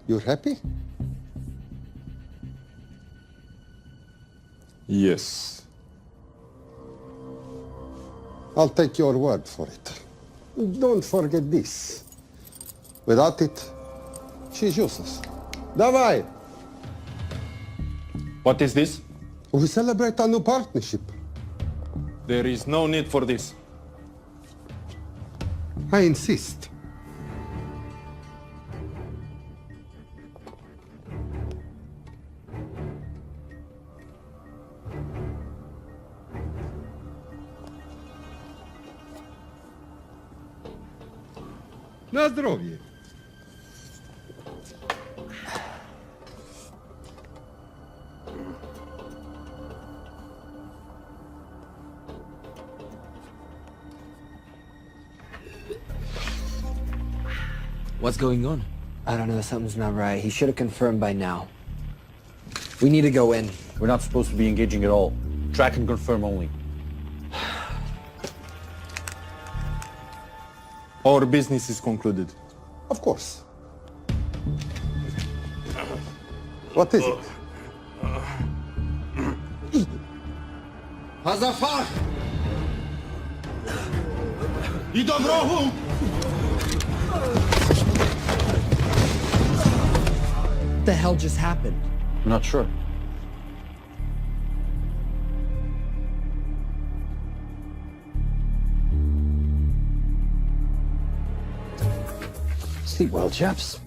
You're happy? Yes. I'll take your word for it. Don't forget this. Without it, she's useless. Давай! What is this? We celebrate our new partnership. There is no need for this. I insist. Na zdrowie. What's going on? I don't know, something's not right. He should have confirmed by now. We need to go in. We're not supposed to be engaging at all. Track and confirm only. Our business is concluded. Of course. What is it? Hazafar! I do wrogu! What the hell just happened? I'm not sure. Sleep well, chaps.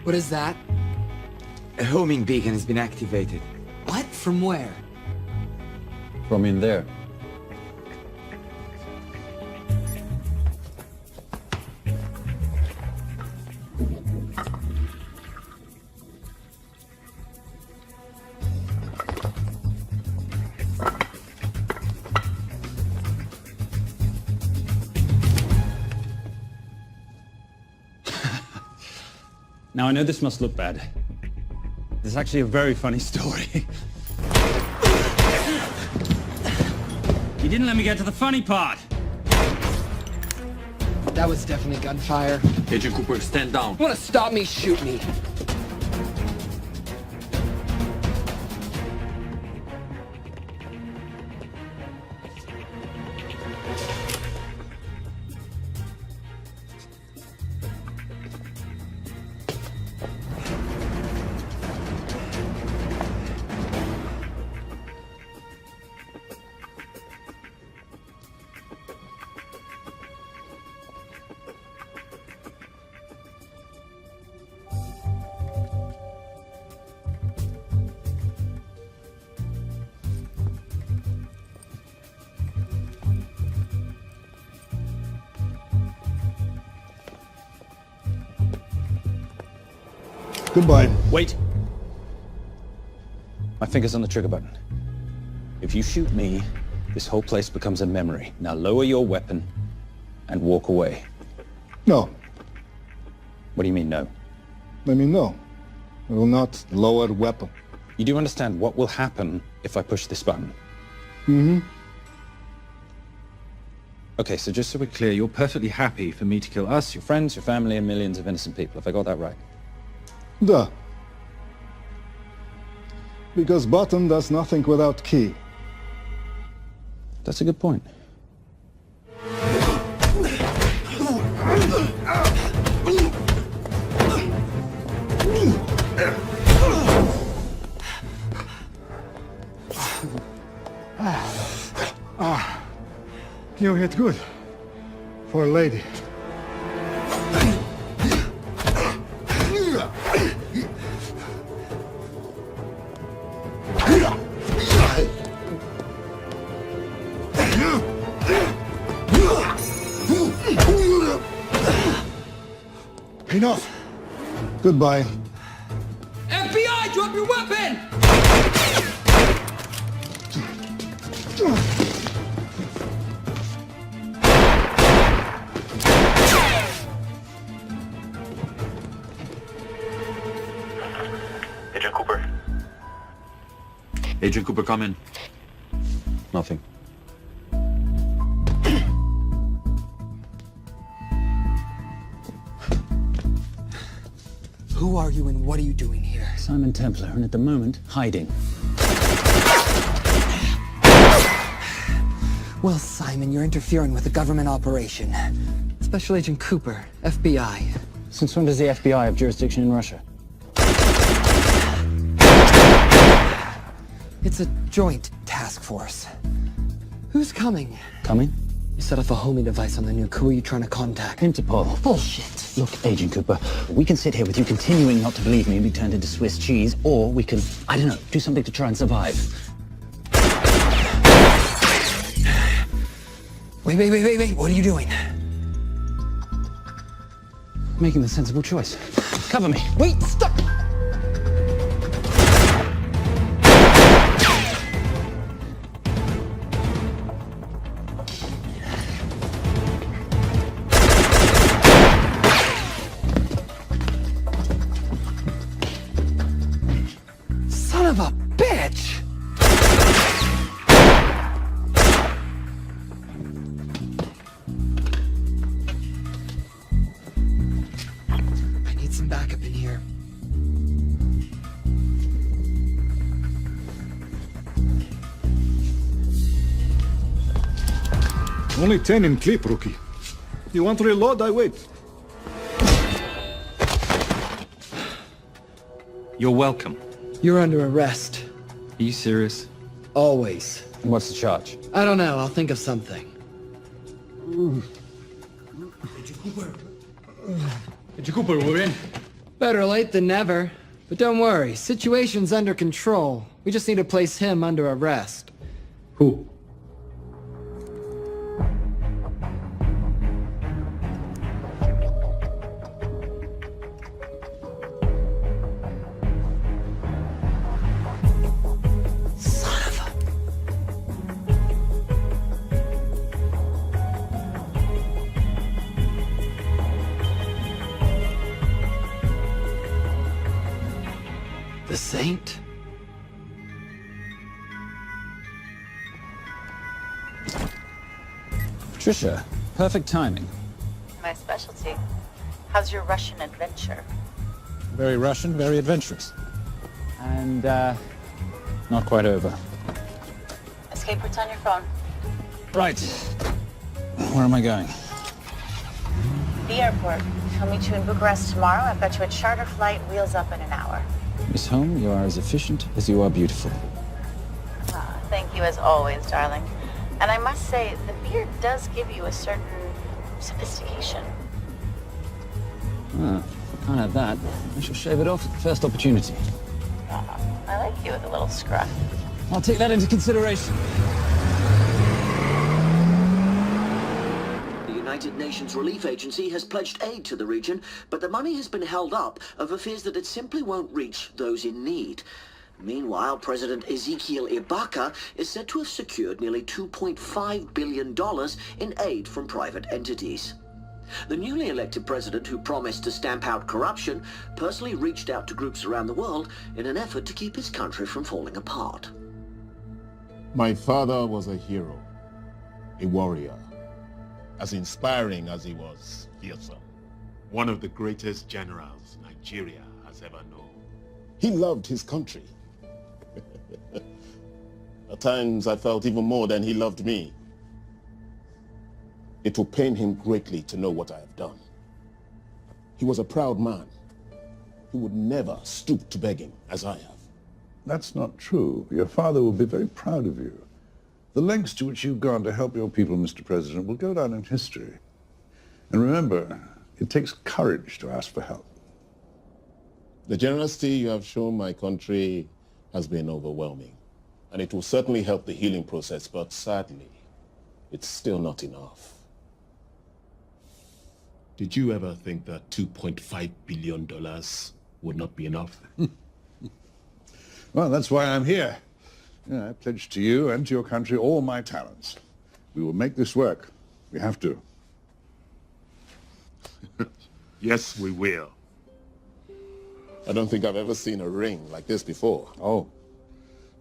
What is that? A homing beacon has been activated. What? From where? From in there. Now, I know this must look bad. This is actually a very funny story. You didn't let me get to the funny part. That was definitely gunfire. Agent Cooper, stand down. You wanna stop me, shoot me. Goodbye. Wait. My finger's on the trigger button. If you shoot me, this whole place becomes a memory. Now lower your weapon and walk away. No, What do you mean, no? let me know. I will not lower weapon. You do understand what will happen if I push this button? Mm-hmm. Okay, so just so we're clear, you're perfectly happy for me to kill us, your friends, your family, and millions of innocent people. Have I got that right? Duh. Because button does nothing without key. That's a good point. You hit good. For a lady. Enough. Goodbye. FBI, drop your weapon! Agent Cooper. Agent Cooper, come in. Nothing. Who are you and what are you doing here? Simon Templar, and at the moment, hiding. Well, Simon, you're interfering with a government operation. Special Agent Cooper, FBI. Since when does the FBI have jurisdiction in Russia? It's a joint task force. Who's coming? Coming? You set off a homing device on the nuke. Who are you trying to contact? Interpol. Bullshit. Look, Agent Cooper, we can sit here with you continuing not to believe me and be turned into Swiss cheese, or we can, I don't know, do something to try and survive. Wait. What are you doing? Making the sensible choice. Cover me. Wait, stop! Son of a bitch! I need some backup in here. Only 10 in clip, rookie. You want to reload? I wait. You're welcome. You're under arrest. Are you serious? Always. And what's the charge? I don't know. I'll think of something. Agent Cooper, we're in. Better late than never. But don't worry. Situation's under control. We just need to place him under arrest. Who? Son of a... The Saint? Patricia, perfect timing. My specialty. How's your Russian adventure? Very Russian, very adventurous. And, not quite over. Escape routes on your phone. Right. Where am I going? The airport. I'll meet you in Bucharest tomorrow. I've got you a charter flight, wheels up in an hour. Miss Holm, you are as efficient as you are beautiful. Ah, thank you as always, darling. And I must say, the beard does give you a certain sophistication. Ah, can't have that. I shall shave it off at the first opportunity. I like you with a little scruff. I'll take that into consideration. The United Nations Relief Agency has pledged aid to the region, but the money has been held up over fears that it simply won't reach those in need. Meanwhile, President Ezekiel Ibaka is said to have secured nearly $2.5 billion in aid from private entities. The newly elected president, who promised to stamp out corruption, personally reached out to groups around the world in an effort to keep his country from falling apart. My father was a hero, a warrior, as inspiring as he was fearsome. One of the greatest generals Nigeria has ever known. He loved his country. At times I felt even more than he loved me. It will pain him greatly to know what I have done. He was a proud man. He would never stoop to begging as I have. That's not true. Your father will be very proud of you. The lengths to which you've gone to help your people, Mr. President, will go down in history. And remember, it takes courage to ask for help. The generosity you have shown my country has been overwhelming. And it will certainly help the healing process, but sadly, it's still not enough. Did you ever think that $2.5 billion would not be enough? Well, that's why I'm here. Yeah, I pledge to you and to your country all my talents. We will make this work. We have to. Yes, we will. I don't think I've ever seen a ring like this before. Oh,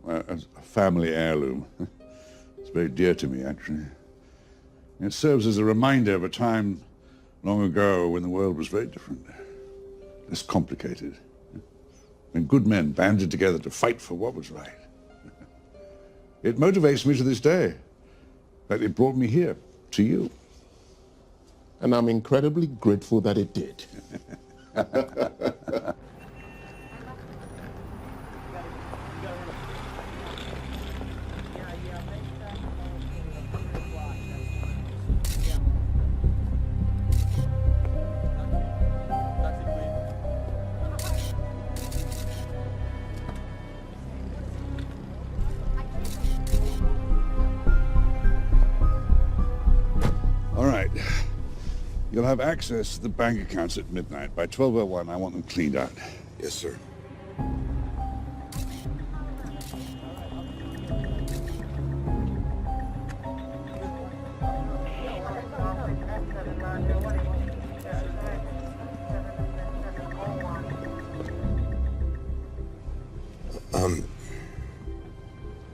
well, it's a family heirloom. It's very dear to me, actually. It serves as a reminder of a time long ago when the world was very different, less complicated, when good men banded together to fight for what was right. It motivates me to this day. In fact, it brought me here, to you. And I'm incredibly grateful that it did. All right. You'll have access to the bank accounts at midnight. By 12:01, I want them cleaned out. Yes, sir.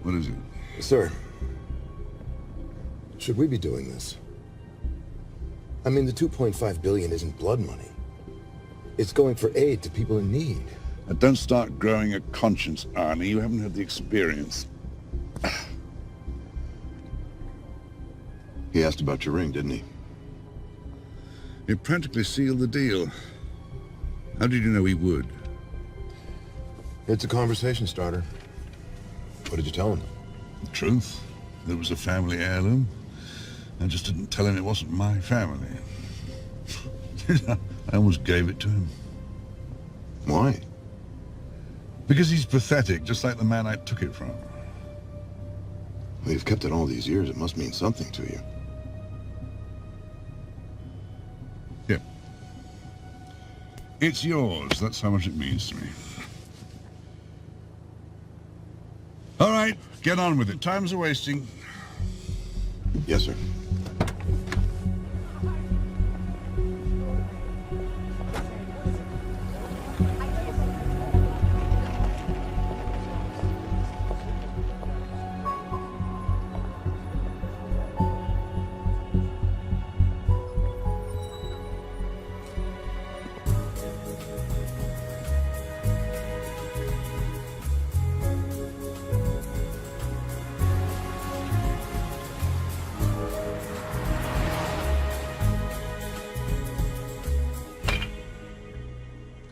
What is it? Sir, should we be doing this? I mean, the 2.5 billion isn't blood money. It's going for aid to people in need. Now, don't start growing a conscience, Arnie. You haven't had the experience. He asked about your ring, didn't he? It practically sealed the deal. How did you know he would? It's a conversation starter. What did you tell him? The truth. There was a family heirloom. I just didn't tell him it wasn't my family. I almost gave it to him. Why? Because he's pathetic, just like the man I took it from. Well, you've kept it all these years. It must mean something to you. Yeah. It's yours. That's how much it means to me. All right, get on with it. Time's a-wasting. Yes, sir.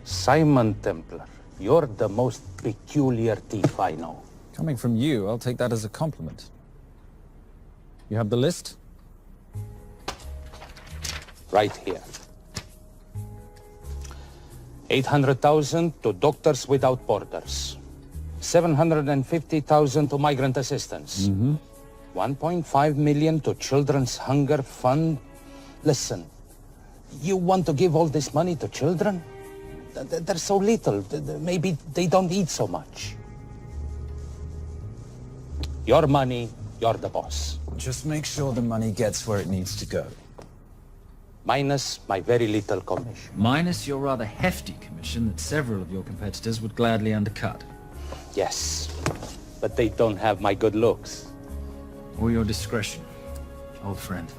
Simon Templar, you're the most peculiar thief I know. Coming from you, I'll take that as a compliment. You have the list? Right here. 800,000 to Doctors Without Borders. 750,000 to migrant assistance. 1.5 million to Children's Hunger Fund. Listen, you want to give all this money to children? They're so little. Maybe they don't eat so much. Your money, you're the boss. Just make sure the money gets where it needs to go. Minus my very little commission. Minus your rather hefty commission that several of your competitors would gladly undercut. Yes, but they don't have my good looks. Or your discretion, old friend.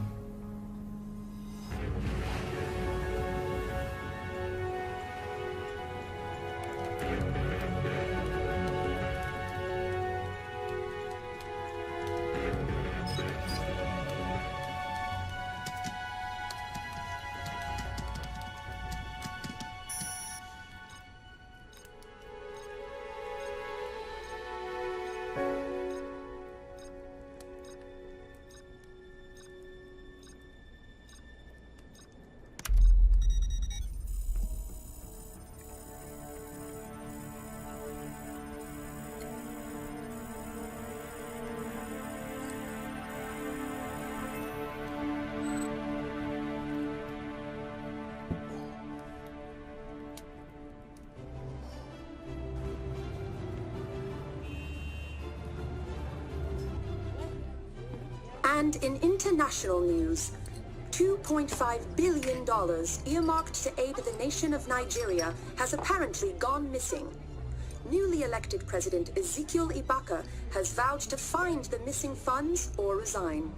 And in international news, $2.5 billion earmarked to aid the nation of Nigeria has apparently gone missing. Newly elected President Ezekiel Ibaka has vowed to find the missing funds or resign.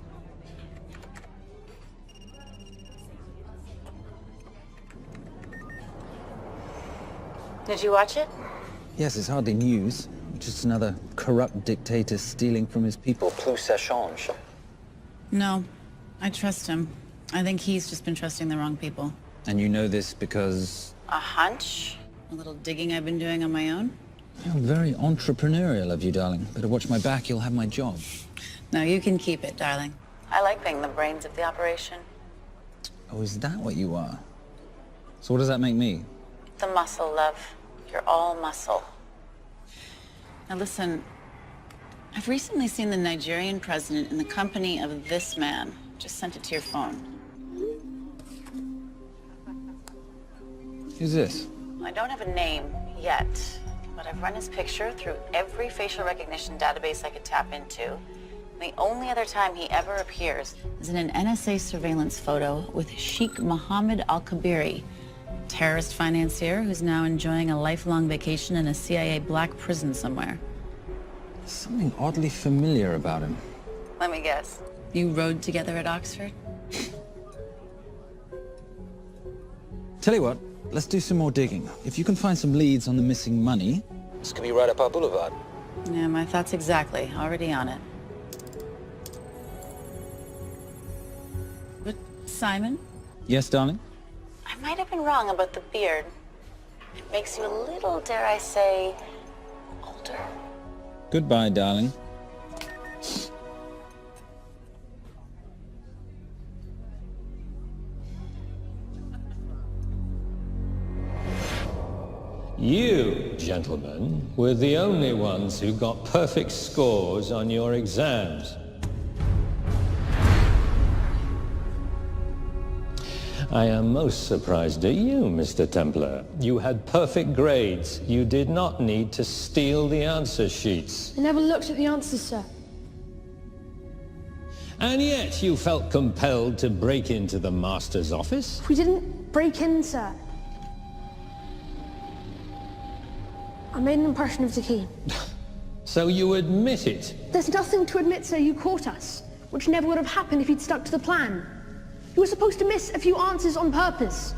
Did you watch it? Yes, it's hardly news. Just another corrupt dictator stealing from his people. Plus ça change. No, I trust him. I think he's just been trusting the wrong people. And you know this because... A hunch? A little digging I've been doing on my own. You're very entrepreneurial of you, darling. Better watch my back, you'll have my job. No, you can keep it, darling. I like being the brains of the operation. Oh, is that what you are? So what does that make me? The muscle, love. You're all muscle. Now listen, I've recently seen the Nigerian president in the company of this man. Just sent it to your phone. Who's this? I don't have a name yet, but I've run his picture through every facial recognition database I could tap into. The only other time he ever appears is in an NSA surveillance photo with Sheikh Mohammed Al-Kabiri, terrorist financier who's now enjoying a lifelong vacation in a CIA black prison somewhere. There's something oddly familiar about him. Let me guess. You rode together at Oxford? Tell you what, let's do some more digging. If you can find some leads on the missing money... This could be right up our boulevard. Yeah, my thoughts exactly. Already on it. But, Simon? Yes, darling? I might have been wrong about the beard. It makes you a little, dare I say, older. Goodbye, darling. You, gentlemen, were the only ones who got perfect scores on your exams. I am most surprised at you, Mr. Templar. You had perfect grades. You did not need to steal the answer sheets. I never looked at the answers, sir. And yet you felt compelled to break into the master's office? We didn't break in, sir. I made an impression of the key. So you admit it? There's nothing to admit, sir. You caught us, which never would have happened if you'd stuck to the plan. You were supposed to miss a few answers on purpose.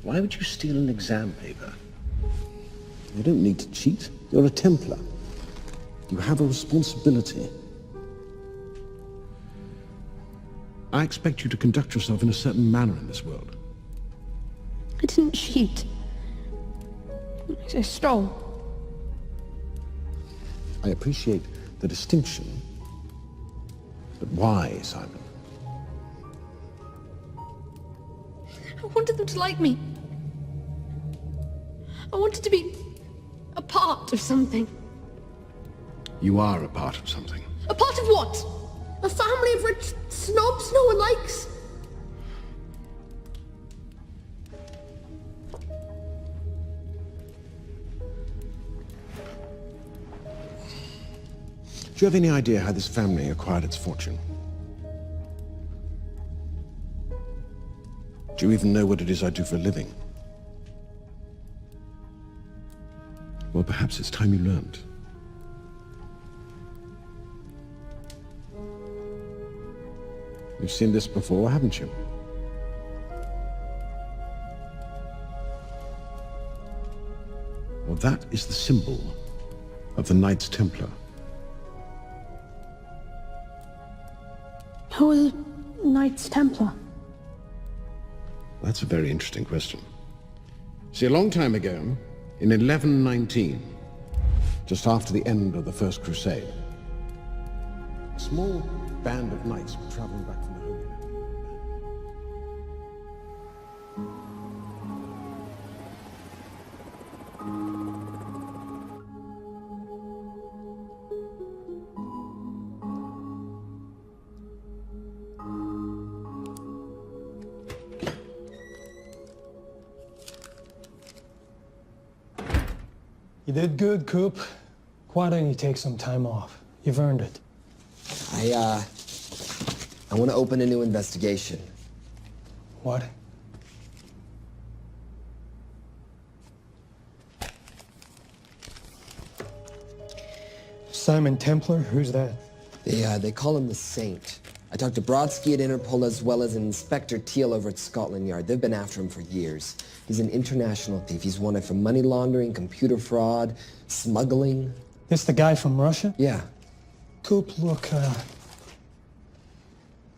Why would you steal an exam paper? You don't need to cheat. You're a Templar. You have a responsibility. I expect you to conduct yourself in a certain manner in this world. I didn't cheat. I stole. I appreciate the distinction, but why, Simon? I wanted them to like me. I wanted to be a part of something. You are a part of something. A part of what? A family of rich snobs no one likes? Do you have any idea how this family acquired its fortune? Do you even know what it is I do for a living? Well, perhaps it's time you learned. You've seen this before, haven't you? Well, that is the symbol of the Knights Templar. Who are the Knights Templar? That's a very interesting question. See, a long time ago, in 1119, just after the end of the First Crusade, a small band of knights were traveling back from the Holy Land. You did good, Coop. Why don't you take some time off? You've earned it. I want to open a new investigation. What? Simon Templar? Who's that? They call him the Saint. I talked to Brodsky at Interpol as well as Inspector Teal over at Scotland Yard. They've been after him for years. He's an international thief. He's wanted for money laundering, computer fraud, smuggling. This the guy from Russia? Yeah. Coop, look,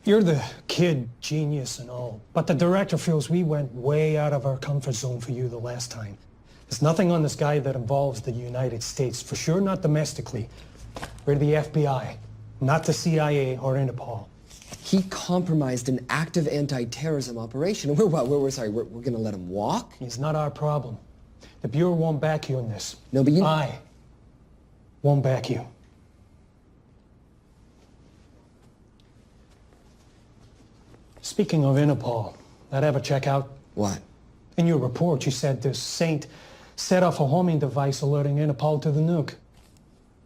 you're the kid genius and all, but the director feels we went way out of our comfort zone for you the last time. There's nothing on this guy that involves the United States, for sure not domestically. We're the FBI, not the CIA or Interpol. He compromised an active anti-terrorism operation. We're gonna let him walk? It's not our problem. The Bureau won't back you in this. No, but you... I won't back you. Speaking of Interpol, that ever check out? What? In your report, you said this Saint set off a homing device alerting Interpol to the nuke.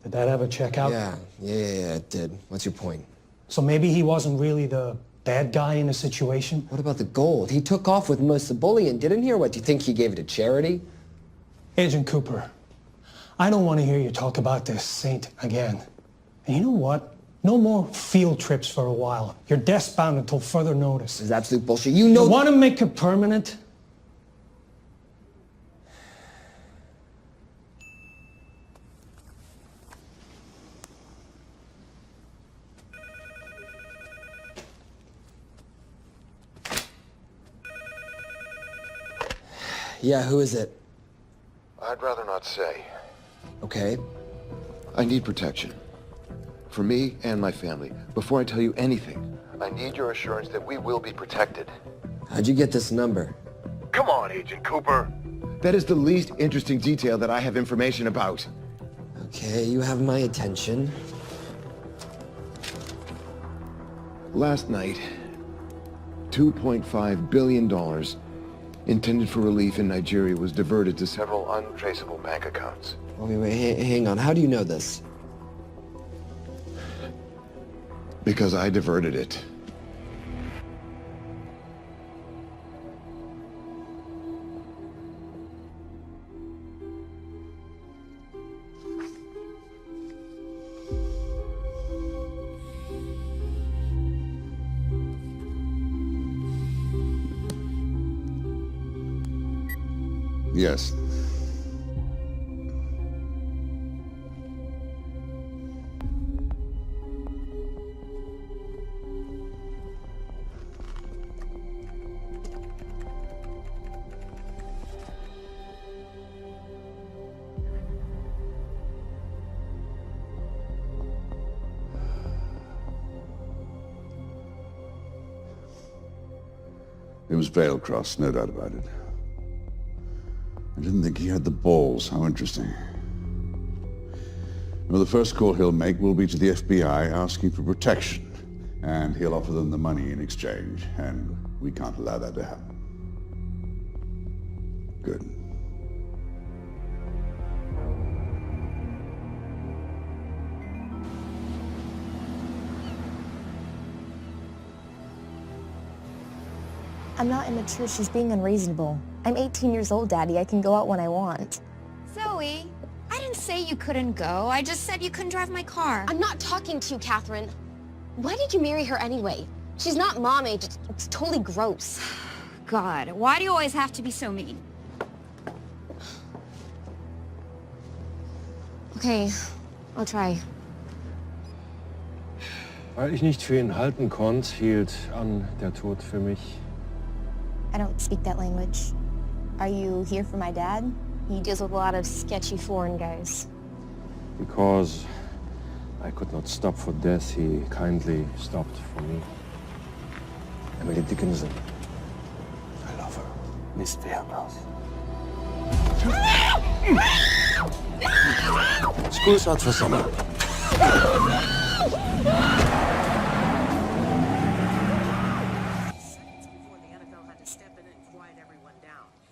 Did that ever check out? Yeah, it did. What's your point? So maybe he wasn't really the bad guy in the situation? What about the gold? He took off with most of the bullion, didn't he? Or what, do you think he gave it to charity? Agent Cooper, I don't want to hear you talk about this Saint again. And you know what? No more field trips for a while. You're desk-bound until further notice. This is absolute bullshit. You know... You want to make it permanent? Yeah, who is it? I'd rather not say. Okay. I need protection. For me and my family. Before I tell you anything, I need your assurance that we will be protected. How'd you get this number? Come on, Agent Cooper. That is the least interesting detail that I have information about. Okay, you have my attention. Last night, $2.5 billion intended for relief in Nigeria was diverted to several untraceable bank accounts. Wait, hang on. How do you know this? Because I diverted it. Yes. It was Veilcross, no doubt about it. I didn't think he had the balls. How interesting. Well, the first call he'll make will be to the FBI asking for protection. And he'll offer them the money in exchange. And we can't allow that to happen. Good. I'm not immature. She's being unreasonable. I'm 18 years old, Daddy. I can go out when I want. Zoe, I didn't say you couldn't go. I just said you couldn't drive my car. I'm not talking to you, Catherine. Why did you marry her anyway? She's not mom age. It's totally gross. God, why do you always have to be so mean? Okay, I'll try. Weil ich nicht für ihn halten konnte, hielt an der Tod für mich. I don't speak that language. Are you here for my dad? He deals with a lot of sketchy foreign guys. Because I could not stop for death, he kindly stopped for me. Emily Dickinson. I love her. Miss Fairmouth. School's out for summer.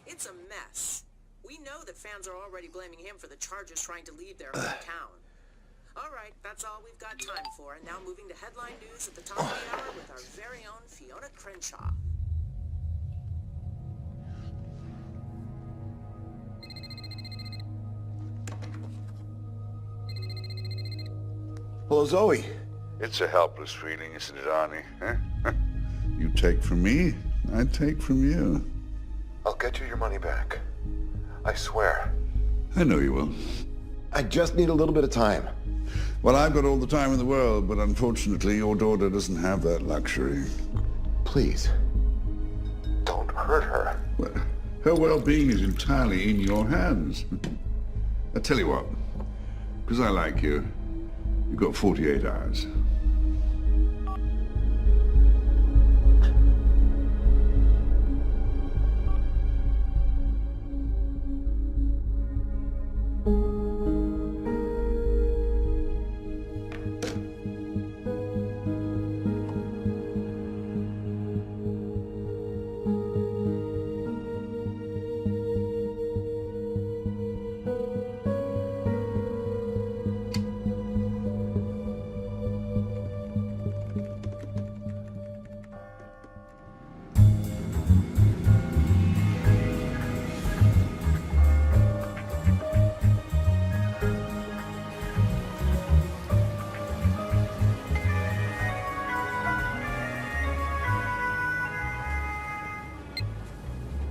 It's a mess. We know that fans are already already blaming him for the charges trying to leave their hometown. All right, that's all we've got time for. And now moving to headline news at the top of the hour with our very own Fiona Crenshaw. Hello, Zoe. It's a helpless feeling, isn't it, Arnie? Huh? You take from me, I take from you. I'll get you your money back. I swear. I know you will. I just need a little bit of time. Well, I've got all the time in the world, but unfortunately your daughter doesn't have that luxury. Please, don't hurt her. Well, her well-being is entirely in your hands. I tell you what, because I like you, you've got 48 hours.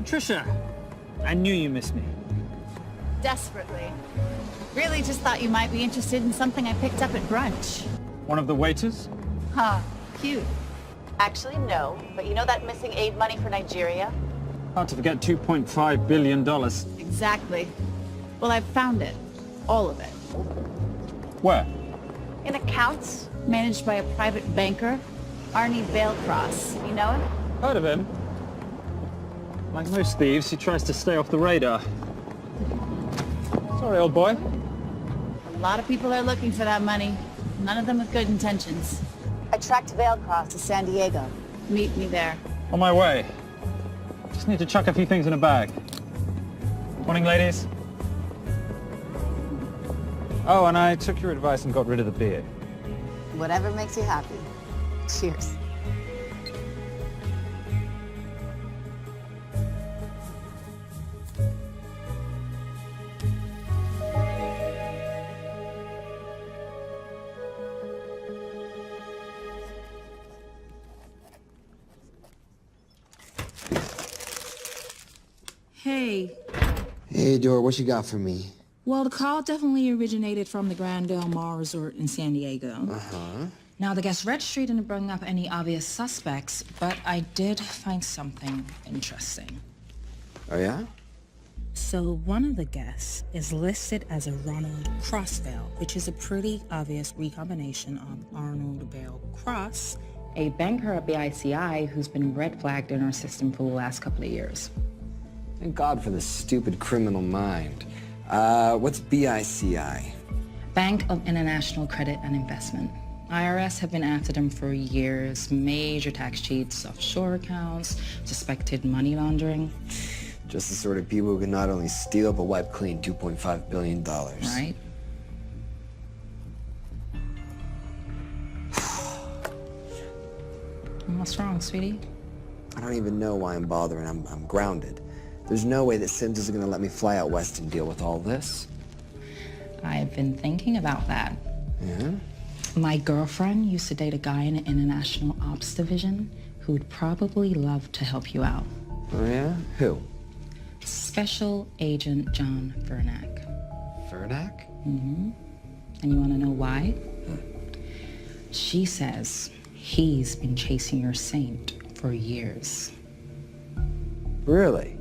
Trisha, I knew you missed me. Desperately. Really just thought you might be interested in something I picked up at brunch. One of the waiters? Huh, cute. Actually, no, but you know that missing aid money for Nigeria? Hard to forget $2.5 billion. Exactly. Well, I've found it. All of it. Where? In accounts managed by a private banker, Arnie Bailcross. You know him? Heard of him. Like most thieves, he tries to stay off the radar. Sorry, old boy. A lot of people are looking for that money. None of them with good intentions. I tracked Bailcross to San Diego. Meet me there. On my way. Just need to chuck a few things in a bag. Morning, ladies. Oh, and I took your advice and got rid of the beer. Whatever makes you happy. Cheers. Hey. Hey, Dora, what you got for me? Well, the call definitely originated from the Grand Del Mar Resort in San Diego. Uh-huh. Now, the guest registry didn't bring up any obvious suspects, but I did find something interesting. Oh, yeah? So one of the guests is listed as a Ronald Crossvale, which is a pretty obvious recombination of Arnold Bale Cross, a banker at BICI who's been red flagged in our system for the last couple of years. Thank God for this stupid criminal mind. What's BICI? Bank of International Credit and Investment. IRS have been after them for years. Major tax cheats, offshore accounts, suspected money laundering. Just the sort of people who can not only steal but wipe clean $2.5 billion. Right. What's wrong, sweetie? I don't even know why I'm bothering. I'm grounded. There's no way that Sims is gonna let me fly out west and deal with all this. I've been thinking about that. Yeah? My girlfriend used to date a guy in the International Ops Division who'd probably love to help you out. Oh, yeah? Who? Special Agent John Vernack. Vernack? Mm-hmm. And you want to know why? She says he's been chasing your saint for years. Really?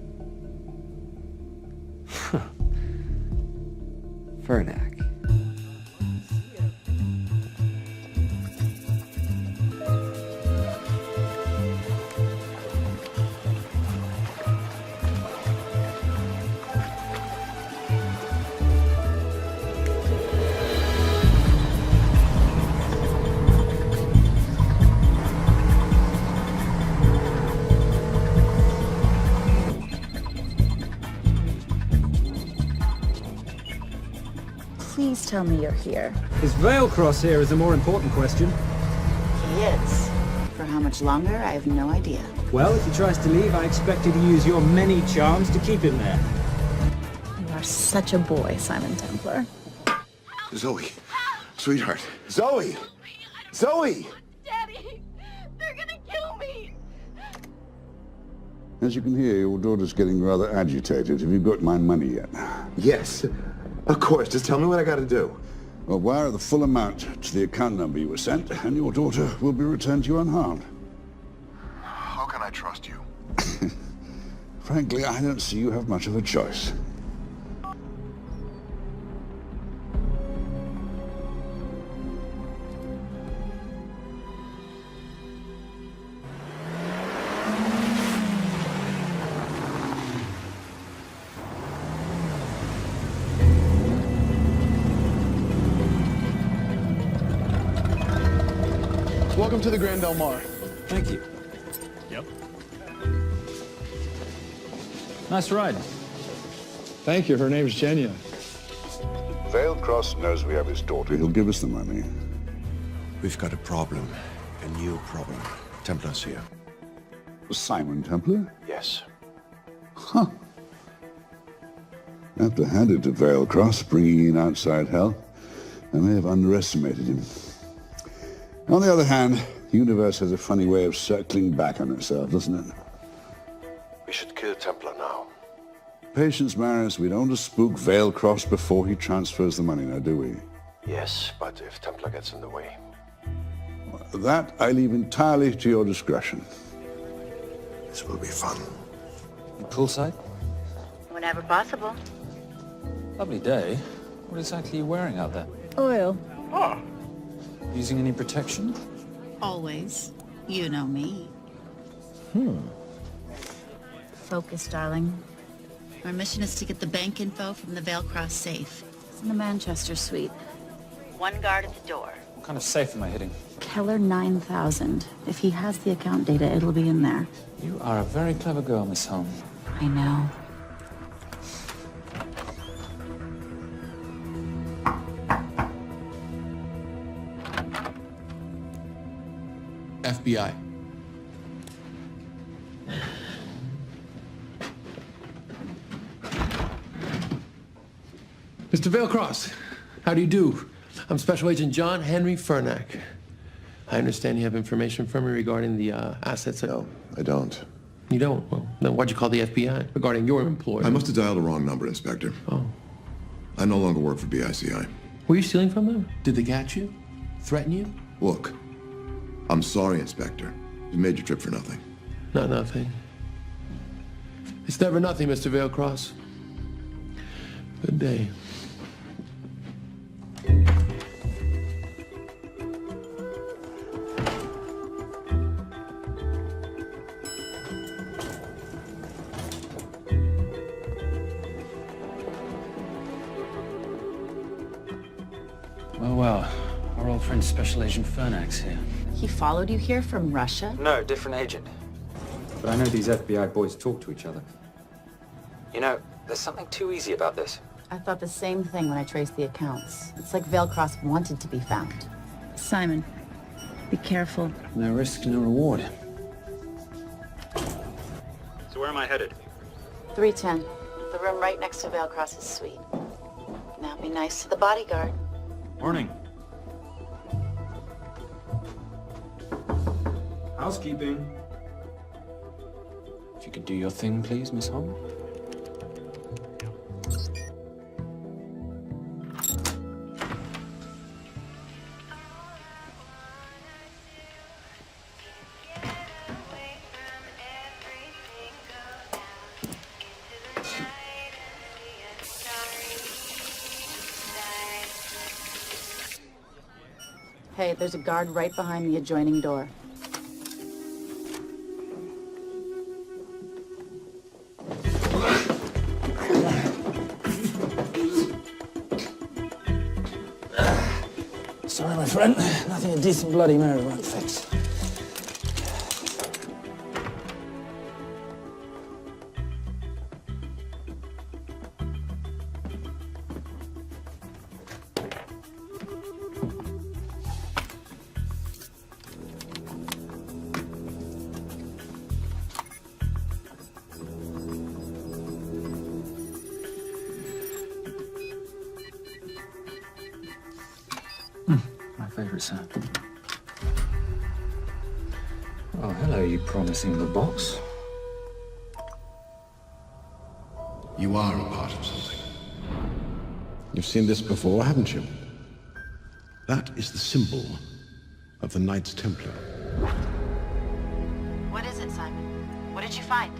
Vernack. tell me you're here. Is Veilcross here is a more important question. He is. For how much longer, I have no idea. Well, if he tries to leave, I expect you to use your many charms to keep him there. You are such a boy, Simon Templar. Zoe. Sweetheart. Zoe! Zoe! Daddy! They're gonna kill me! As you can hear, your daughter's getting rather agitated. Have you got my money yet? Yes. Of course. Just tell me what I gotta do. Well, wire the full amount to the account number you were sent, and your daughter will be returned to you unharmed. How can I trust you? Frankly, I don't see you have much of a choice. Welcome to the Grand Del Mar. Thank you. Yep. Nice ride. Thank you. Her name's Genya. Veilcross knows we have his daughter. He'll give us the money. We've got a problem. A new problem. Templar's here. Simon Templar? Yes. Huh. I have to hand it to Veilcross, bringing in outside help. I may have underestimated him. On the other hand, the universe has a funny way of circling back on itself, doesn't it? We should kill Templar now. Patience, Maris. We don't want to spook Veilcross before he transfers the money now, do we? Yes, but if Templar gets in the way. That I leave entirely to your discretion. This will be fun. Poolside? Whenever possible. Lovely day. What exactly are you wearing out there? Oil. Using any protection? Always. You know me. Focus, darling. Our mission is to get the bank info from the Veilcross safe. It's in the Manchester suite. One guard at the door. What kind of safe am I hitting? Keller 9000. If he has the account data, it'll be in there. You are a very clever girl, Miss Holm. I know. FBI. Mr. Veilcross, how do you do? I'm Special Agent John Henry Fernack. I understand you have information from me regarding the assets. No, I don't. You don't? Well, then why'd you call the FBI regarding your employer? I must have dialed the wrong number, Inspector. Oh. I no longer work for BICI. Were you stealing from them? Did they catch you? Threaten you? Look, I'm sorry, Inspector. You made your trip for nothing. Not nothing. It's never nothing, Mr. Veilcross. Good day. Well, our old friend Special Agent Fernack's here. He followed you here from Russia? No, different agent. But I know these FBI boys talk to each other. You know, there's something too easy about this. I thought the same thing when I traced the accounts. It's like Veilcross wanted to be found. Simon, be careful. No risk, no reward. So where am I headed? 310. The room right next to Veilcross's suite. Now be nice to the bodyguard. Morning. Housekeeping. If you could do your thing, please, Miss Holm. Hey, there's a guard right behind the adjoining door. Sorry, my friend. Nothing a decent Bloody Mary won't fix. My favorite sound. Oh, hello, you promising the box. You are a part of something. You've seen this before, haven't you? That is the symbol of the Knights Templar. What is it, Simon? What did you find?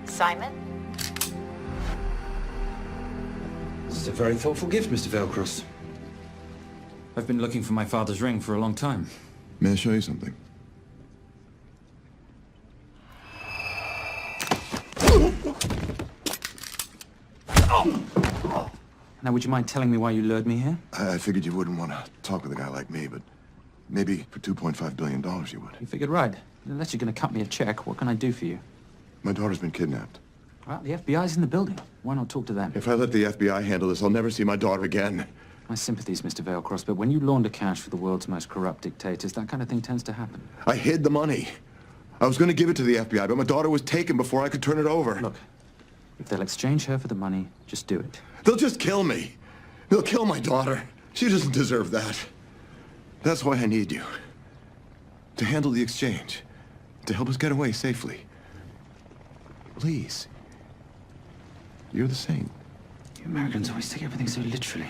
Simon? This is a very thoughtful gift, Mr. Veilcross. I've been looking for my father's ring for a long time. May I show you something? Now, would you mind telling me why you lured me here? I figured you wouldn't want to talk with a guy like me, but maybe for $2.5 billion you would. You figured right. Unless you're going to cut me a check, what can I do for you? My daughter's been kidnapped. Well, the FBI's in the building. Why not talk to them? If I let the FBI handle this, I'll never see my daughter again. My sympathies, Mr. Veilcross, but when you launder cash for the world's most corrupt dictators, that kind of thing tends to happen. I hid the money. I was going to give it to the FBI, but my daughter was taken before I could turn it over. Look, if they'll exchange her for the money, just do it. They'll just kill me. They'll kill my daughter. She doesn't deserve that. That's why I need you. To handle the exchange. To help us get away safely. Please. You're the saint. You Americans always take everything so literally.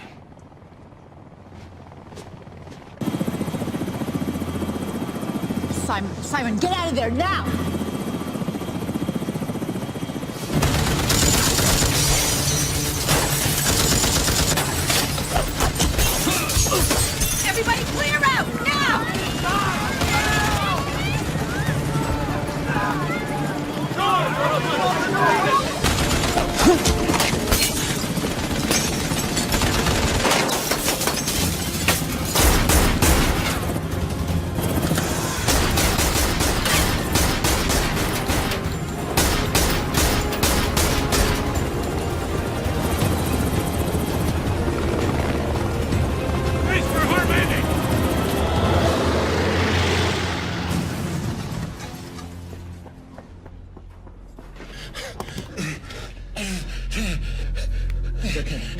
Simon, get out of there now! Everybody clear out, now!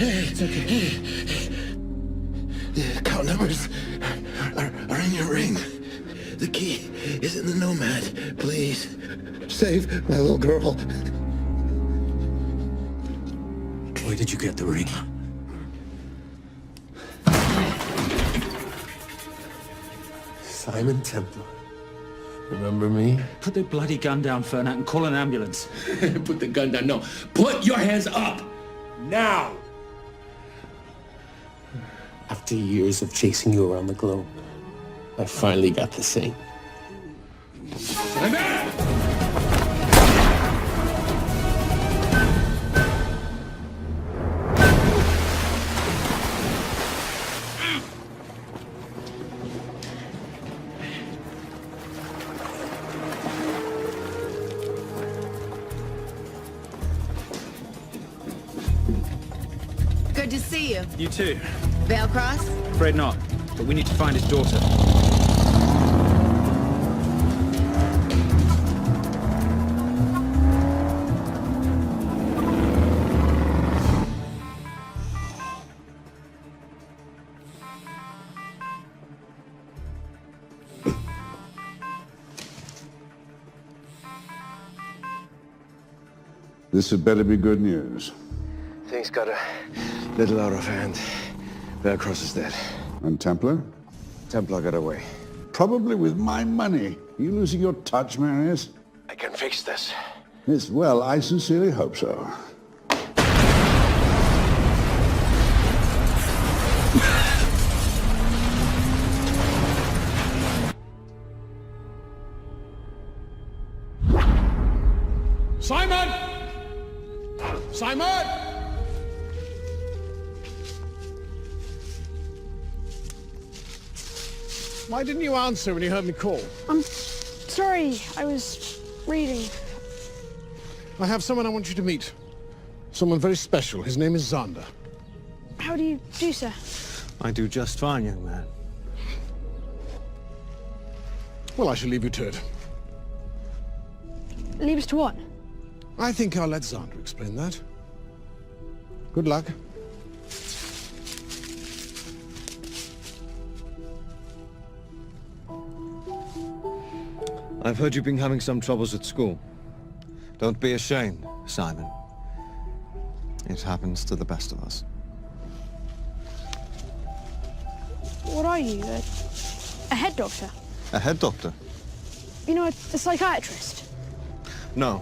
It's okay. The account numbers are in your ring. The key is in the Nomad. Please, save my little girl. Where did you get the ring? Simon Templar. Remember me? Put the bloody gun down, Fernak, and call an ambulance. Put the gun down. No. Put your hands up! Now! After years of chasing you around the globe, I finally got the Saint. Good to see you. You too. Veilcross? Afraid not, but we need to find his daughter. This had better be good news. Things got a little out of hand. Veilcross is dead. And Templar? Templar got away. Probably with my money. Are you losing your touch, Marius? I can fix this. Yes, well, I sincerely hope so. Simon! Simon! Why didn't you answer when you heard me call? I'm sorry, I was reading. I have someone I want you to meet. Someone very special. His name is Xander. How do you do, sir? I do just fine, young man. Well, I shall leave you to it. Leave us to what? I think I'll let Xander explain that. Good luck. I've heard you've been having some troubles at school. Don't be ashamed, Simon. It happens to the best of us. What are you? A head doctor? A head doctor? You know, a psychiatrist? No.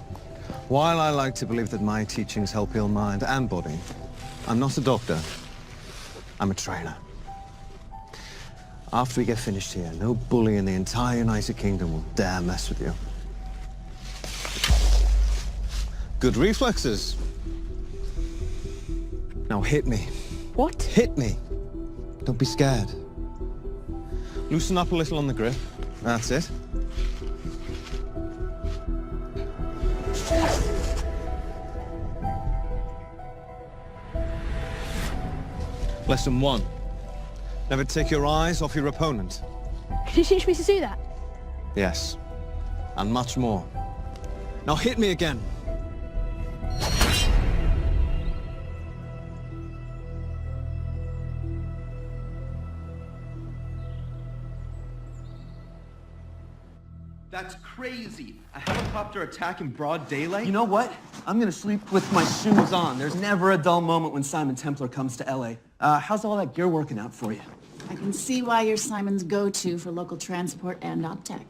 While I like to believe that my teachings help heal mind and body, I'm not a doctor. I'm a trainer. After we get finished here, no bully in the entire United Kingdom will dare mess with you. Good reflexes. Now hit me. What? Hit me. Don't be scared. Loosen up a little on the grip. That's it. Lesson 1. Never take your eyes off your opponent. Can you teach me to do that? Yes. And much more. Now hit me again. That's crazy. A helicopter attack in broad daylight? You know what? I'm gonna sleep with my shoes on. There's never a dull moment when Simon Templar comes to LA. How's all that gear working out for you? I can see why you're Simon's go-to for local transport and OpTech.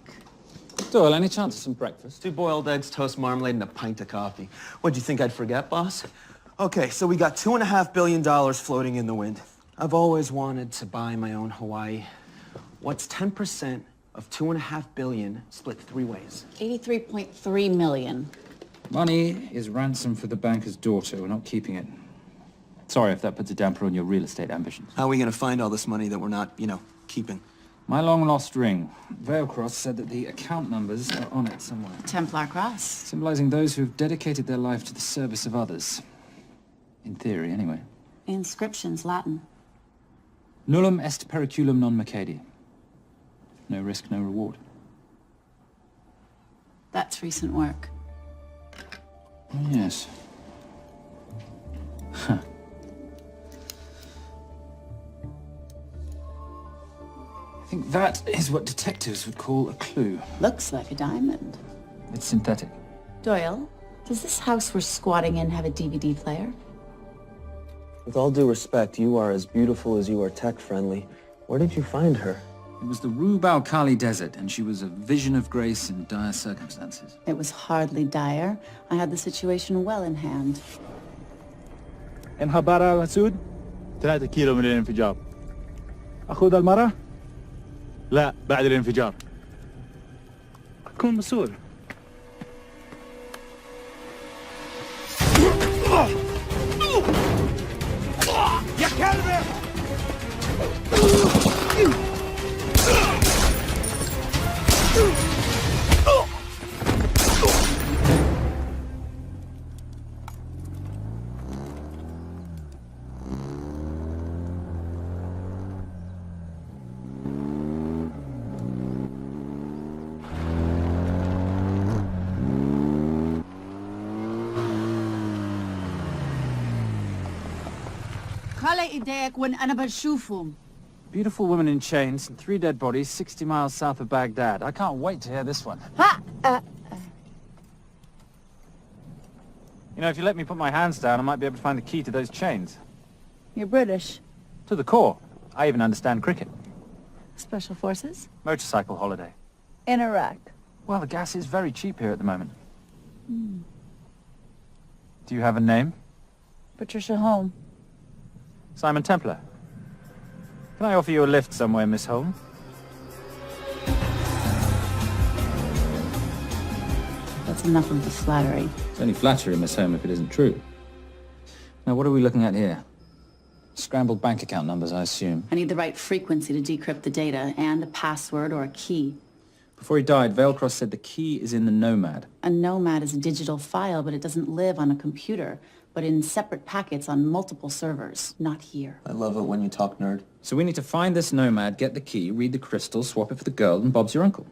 Doyle, any chance of some breakfast? 2 boiled eggs, toast, marmalade, and a pint of coffee. What'd you think I'd forget, boss? Okay, so we got $2.5 billion floating in the wind. I've always wanted to buy my own Hawaii. What's 10% of $2.5 billion split 3 ways? 83.3 million. Money is ransom for the banker's daughter. We're not keeping it. Sorry if that puts a damper on your real estate ambitions. How are we gonna find all this money that we're not, keeping? My long-lost ring. Veilcross said that the account numbers are on it somewhere. Templar Cross. Symbolizing those who have dedicated their life to the service of others. In theory, anyway. Inscription's Latin. Nullum est periculum non mercedi. No risk, no reward. That's recent work. Oh, yes. Huh. I think that is what detectives would call a clue. Looks like a diamond. It's synthetic. Doyle, does this house we're squatting in have a DVD player? With all due respect, you are as beautiful as you are tech-friendly. Where did you find her? It was the Rub al-Khali Desert, and she was a vision of grace in dire circumstances. It was hardly dire. I had the situation well in hand. انخبار على مسعود 3 كيلو من الانفجار. أخذ المرة؟ لا بعد الانفجار. كن مسؤول. يا كلب! Beautiful woman in chains and 3 dead bodies 60 miles south of Baghdad. I can't wait to hear this one. You know, if you let me put my hands down, I might be able to find the key to those chains. You're British. To the core. I even understand cricket. Special Forces? Motorcycle holiday. In Iraq. Well, the gas is very cheap here at the moment. Do you have a name? Patricia Holm. Simon Templar. Can I offer you a lift somewhere, Miss Holm? That's enough of the flattery. It's only flattery, Miss Holm, if it isn't true. Now, what are we looking at here? Scrambled bank account numbers, I assume. I need the right frequency to decrypt the data, and a password or a key. Before he died, Veilcross said the key is in the Nomad. A Nomad is a digital file, but it doesn't live on a computer, but in separate packets on multiple servers, not here. I love it when you talk nerd. So we need to find this Nomad, get the key, read the crystal, swap it for the girl, and Bob's your uncle.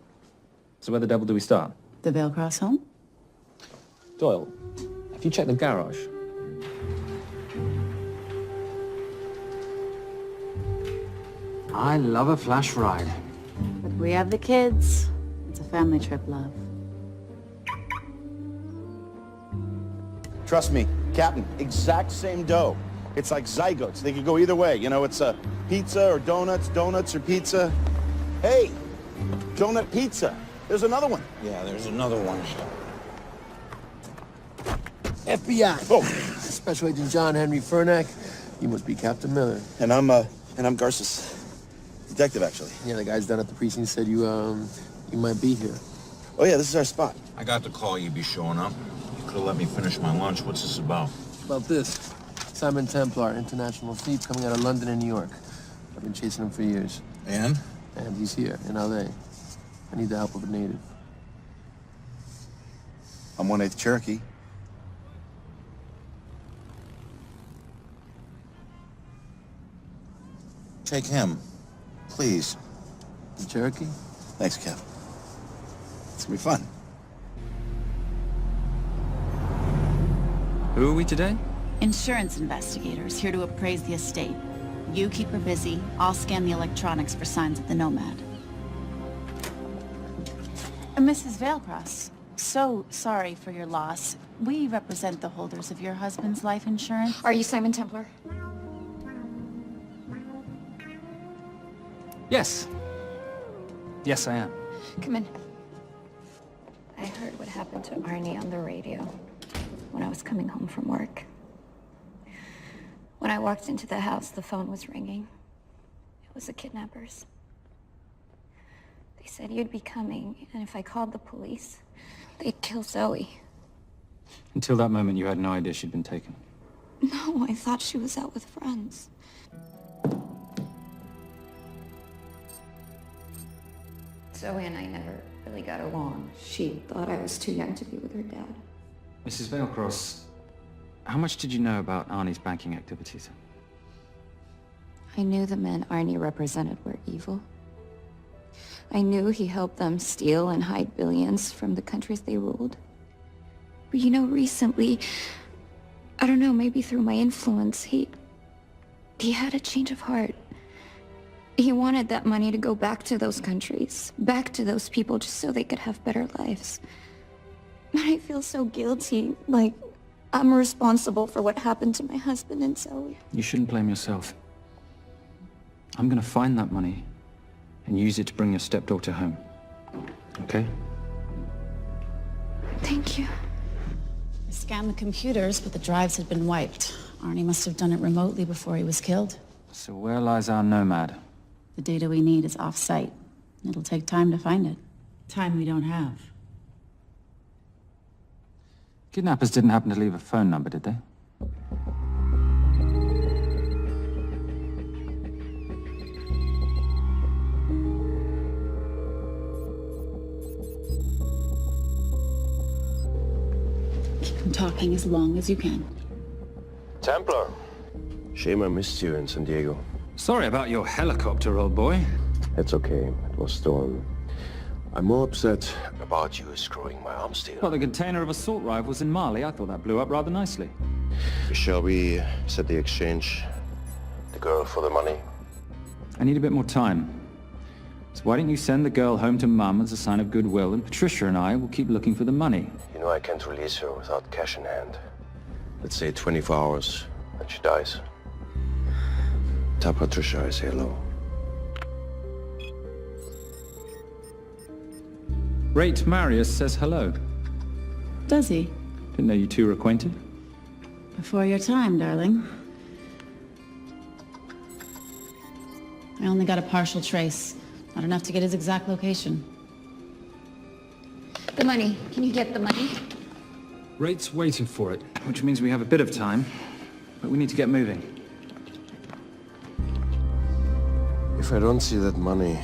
So where the devil do we start? The Veilcross home? Doyle, have you checked the garage? I love a flash ride. But we have the kids. It's a family trip, love. Trust me, Captain, exact same dough. It's like zygotes. They could go either way. You know, it's pizza or donuts, donuts or pizza. Hey, donut pizza. There's another one. Yeah, there's another one. FBI. Oh. Special Agent John Henry Fernak. You must be Captain Miller. And I'm Garces. Detective, actually. Yeah, the guys down at the precinct said you might be here. Oh, yeah, this is our spot. I got the call you'd be showing up. You could have let me finish my lunch. What's this about? About this. Simon Templar, international thief coming out of London and New York. I've been chasing him for years. And? And he's here, in L.A. I need the help of a native. I'm 1/8 Cherokee. Take him, please. The Cherokee? Thanks, Cap. It's gonna be fun. Who are we today? Insurance investigators here to appraise the estate. You keep her busy. I'll scan the electronics for signs of the Nomad. Mrs. Vailcross, so sorry for your loss. We represent the holders of your husband's life insurance. Are you Simon Templar? Yes. Yes, I am. Come in. I heard what happened to Arnie on the radio when I was coming home from work. When I walked into the house, the phone was ringing. It was the kidnappers. They said you'd be coming, and if I called the police, they'd kill Zoe. Until that moment, you had no idea she'd been taken. No, I thought she was out with friends. Zoe and I never really got along. She thought I was too young to be with her dad. Mrs. Vailcross, how much did you know about Arnie's banking activities? I knew the men Arnie represented were evil. I knew he helped them steal and hide billions from the countries they ruled. But you know, recently, I don't know, maybe through my influence, he had a change of heart. He wanted that money to go back to those countries, back to those people, just so they could have better lives. But I feel so guilty, like I'm responsible for what happened to my husband and Zoe. You shouldn't blame yourself. I'm gonna find that money and use it to bring your stepdaughter home. Okay? Thank you. I scanned the computers, but the drives had been wiped. Arnie must have done it remotely before he was killed. So where lies our Nomad? The data we need is off-site. It'll take time to find it. Time we don't have. Kidnappers didn't happen to leave a phone number, did they? Keep them talking as long as you can. Templar. Shame I missed you in San Diego. Sorry about your helicopter, old boy. It's okay. It was stolen. I'm more upset about you screwing my arms deal. Well, the container of assault rifles in Mali, I thought that blew up rather nicely. Shall we set the exchange? The girl for the money? I need a bit more time. So why don't you send the girl home to Mum as a sign of goodwill, and Patricia and I will keep looking for the money. You know I can't release her without cash in hand. Let's say 24 hours, and she dies. Tell Patricia I say hello. Rate Marius says hello. Does he? Didn't know you two were acquainted. Before your time, darling. I only got a partial trace. Not enough to get his exact location. The money. Can you get the money? Rate's waiting for it, which means we have a bit of time, but we need to get moving. If I don't see that money,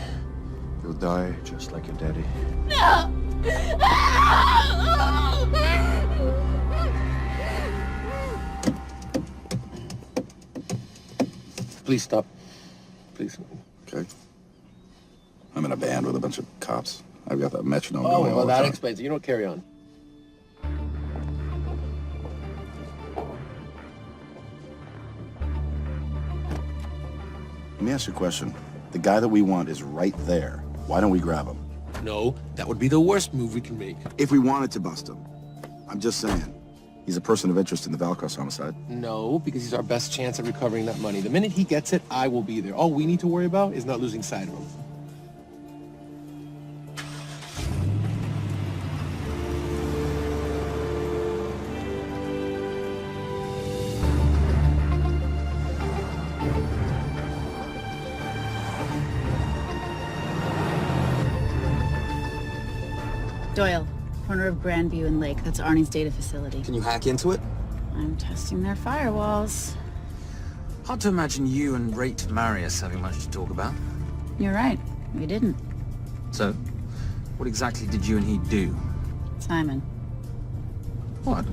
you'll die just like your daddy. No! Please stop. Please. Okay. I'm in a band with a bunch of cops. I've got that metronome Oh, going all well, the that time. explains it. You don't carry on. Let me ask you a question. The guy that we want is right there. Why don't we grab him? No, that would be the worst move we can make. If we wanted to bust him. I'm just saying. He's a person of interest in the Valkos homicide. No, because he's our best chance at recovering that money. The minute he gets it, I will be there. All we need to worry about is not losing sight of him. Doyle, corner of Grandview and Lake. That's Arnie's data facility. Can you hack into it? I'm testing their firewalls. Hard to imagine you and Rate Marius having much to talk about. You're right. We didn't. So, what exactly did you and he do? Simon. What?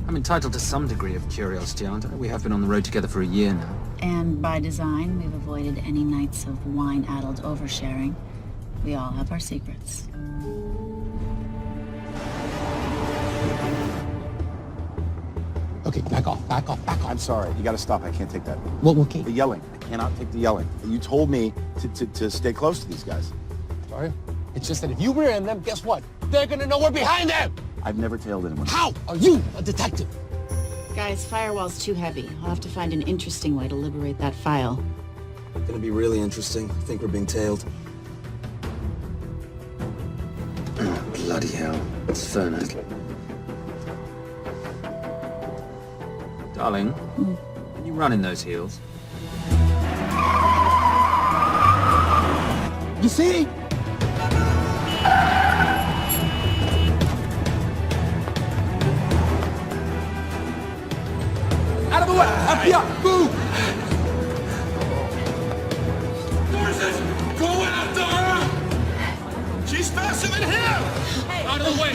I'm entitled to some degree of curiosity, aren't I? We have been on the road together for a year now. And by design, we've avoided any nights of wine-addled oversharing. We all have our secrets. Okay, back off, back off, back off. I'm sorry. You gotta stop. I can't take that. What, okay? The yelling. I cannot take the yelling. You told me to stay close to these guys. Sorry? It's just that if you rear end them, guess what? They're gonna know we're behind them! I've never tailed anyone. How are you a detective? Guys, firewall's too heavy. I'll have to find an interesting way to liberate that file. Gonna be really interesting. I think we're being tailed. Oh, bloody hell. It's Fernac. Darling, can you run in those heels? You see? Out of the way! FBI! Move! Forces! Go after her! She's faster than him! Out of the way!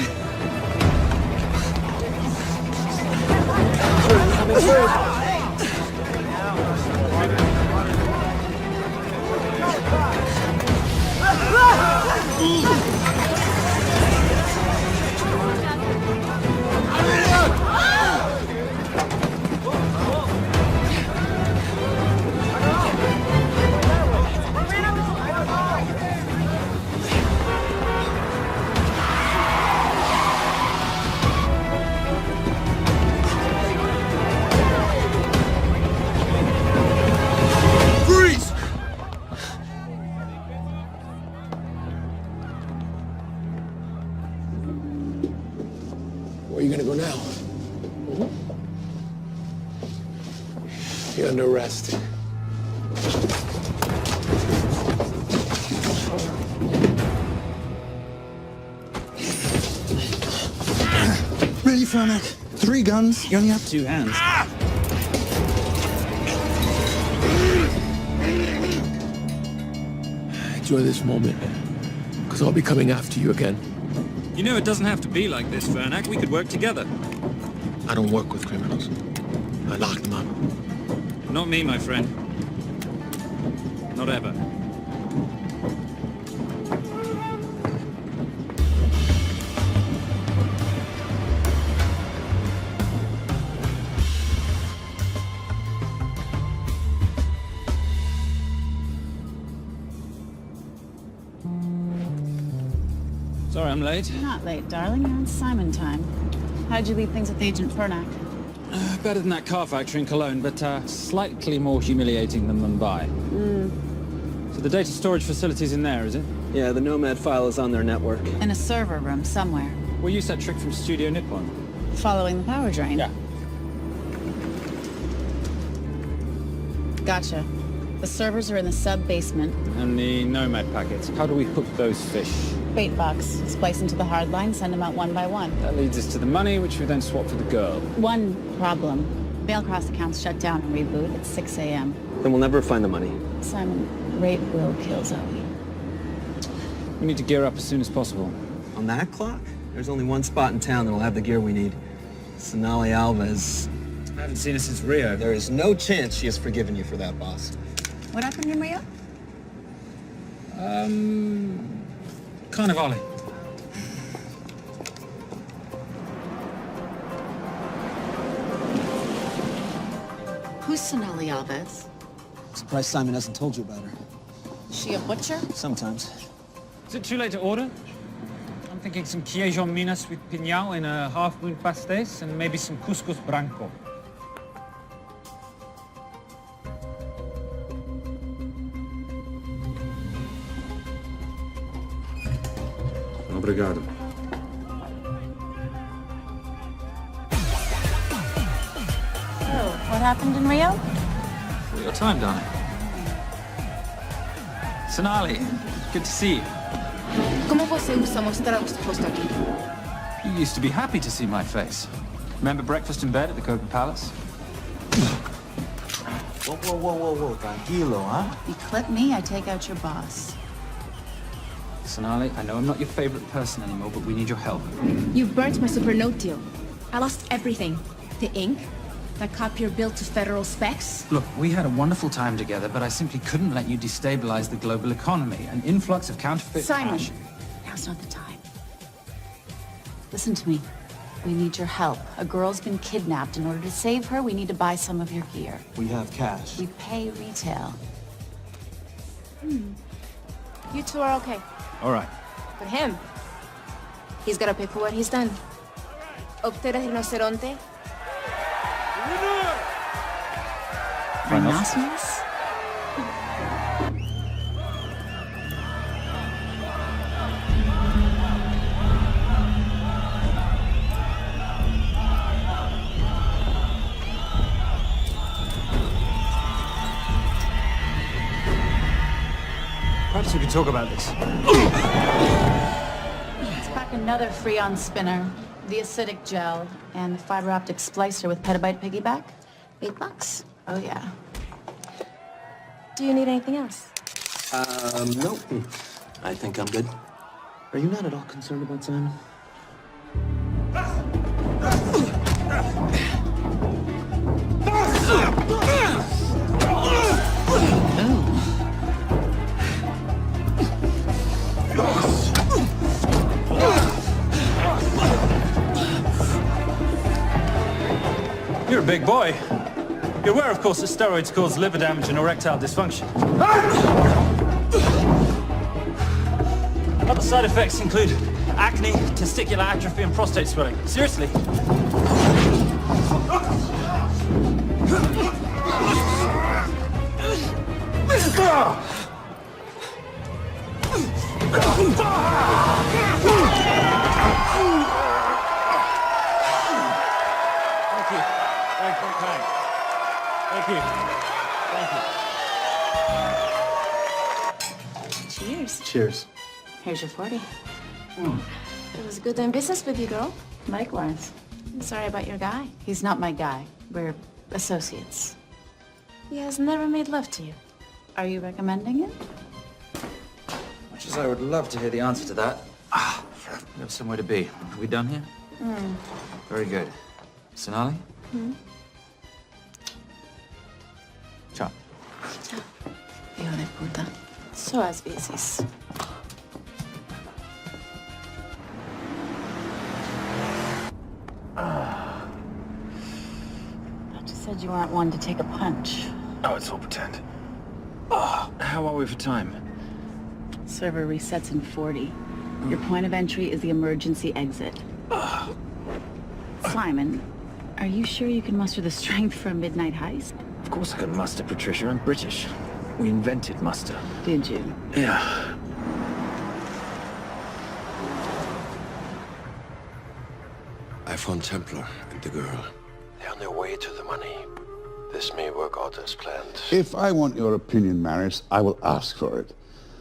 Where are you gonna go now? You're under arrest. Really, Fernac? 3 guns? You only have 2 hands. Enjoy this moment, because I'll be coming after you again. You know it doesn't have to be like this, Fernac. We could work together. I don't work with criminals. I lock them up. Not me, my friend. Not ever. Sorry I'm late. You're not late, darling. You're on Simon time. How'd you leave things with Agent Fernac? Better than that car factory in Cologne, but slightly more humiliating than Mumbai. So the data storage facility's in there, is it? Yeah, the Nomad file is on their network. In a server room somewhere. We'll use that trick from Studio Nippon. Following the power drain? Yeah. Gotcha. The servers are in the sub-basement. And the Nomad packets. How do we hook those fish? Bait box. Splice into the hard line, send them out one by one. That leads us to the money, which we then swap for the girl. One problem. Mailcross accounts shut down and reboot at 6 a.m. Then we'll never find the money. Simon, Rape will kill Zoe. We need to gear up as soon as possible. On that clock? There's only one spot in town that'll have the gear we need. Sonali Alves. I haven't seen her since Rio. There is no chance she has forgiven you for that, boss. What happened in Rio? Carnivale. Who's Sonali Alves? Surprised Simon hasn't told you about her. Is she a butcher? Sometimes. Is it too late to order? I'm thinking some Queijo Minas with piñao in a half-moon pastéis and maybe some couscous branco. Obrigado. Oh, what happened in Rio? Your time, darling. Sonali, good to see you. ¿Cómo você usa mostrar o seu rosto aqui? You used to be happy to see my face. Remember breakfast in bed at the Coca Palace? Whoa, tranquilo, huh? You clip me, I take out your boss. Sonali, I know I'm not your favorite person anymore, but we need your help. You've burnt my Supernote deal. I lost everything. The ink, that copier built to federal specs. Look, we had a wonderful time together, but I simply couldn't let you destabilize the global economy. An influx of counterfeit Simon, cash. now's not the time. Listen to me. We need your help. A girl's been kidnapped. In order to save her, we need to buy some of your gear. We have cash. We pay retail. You two are okay. All right. But him, he's gotta pay for what he's done. Obter el rinoceronte. Rhinoceros? Perhaps we could talk about this. Let's pack another Freon spinner, the acidic gel, and the fiber optic splicer with petabyte piggyback. $8. Oh, yeah. Do you need anything else? No. I think I'm good. Are you not at all concerned about Simon? You're a big boy. You're aware, of course, that steroids cause liver damage and erectile dysfunction. Other side effects include acne, testicular atrophy, and prostate swelling. Seriously. Cheers. Cheers. Here's your 40. It was good doing business with you, girl. Likewise. I'm sorry about your guy. He's not my guy. We're associates. He has never made love to you. Are you recommending it? Much as I would love to hear the answer to that. We have somewhere to be. Are we done here? Very good. Sonali? Ciao. Ciao. Hijo de puta. So as veces. Thought you said you weren't one to take a punch. Oh, it's all pretend. How are we for time? Server resets in 40. Your point of entry is the emergency exit. Simon, are you sure you can muster the strength for a midnight heist? Of course I can muster, Patricia. I'm British. We invented muster. Did you? Yeah. I found Templar and the girl. They're on their way to the money. This may work out as planned. If I want your opinion, Maris, I will ask for it.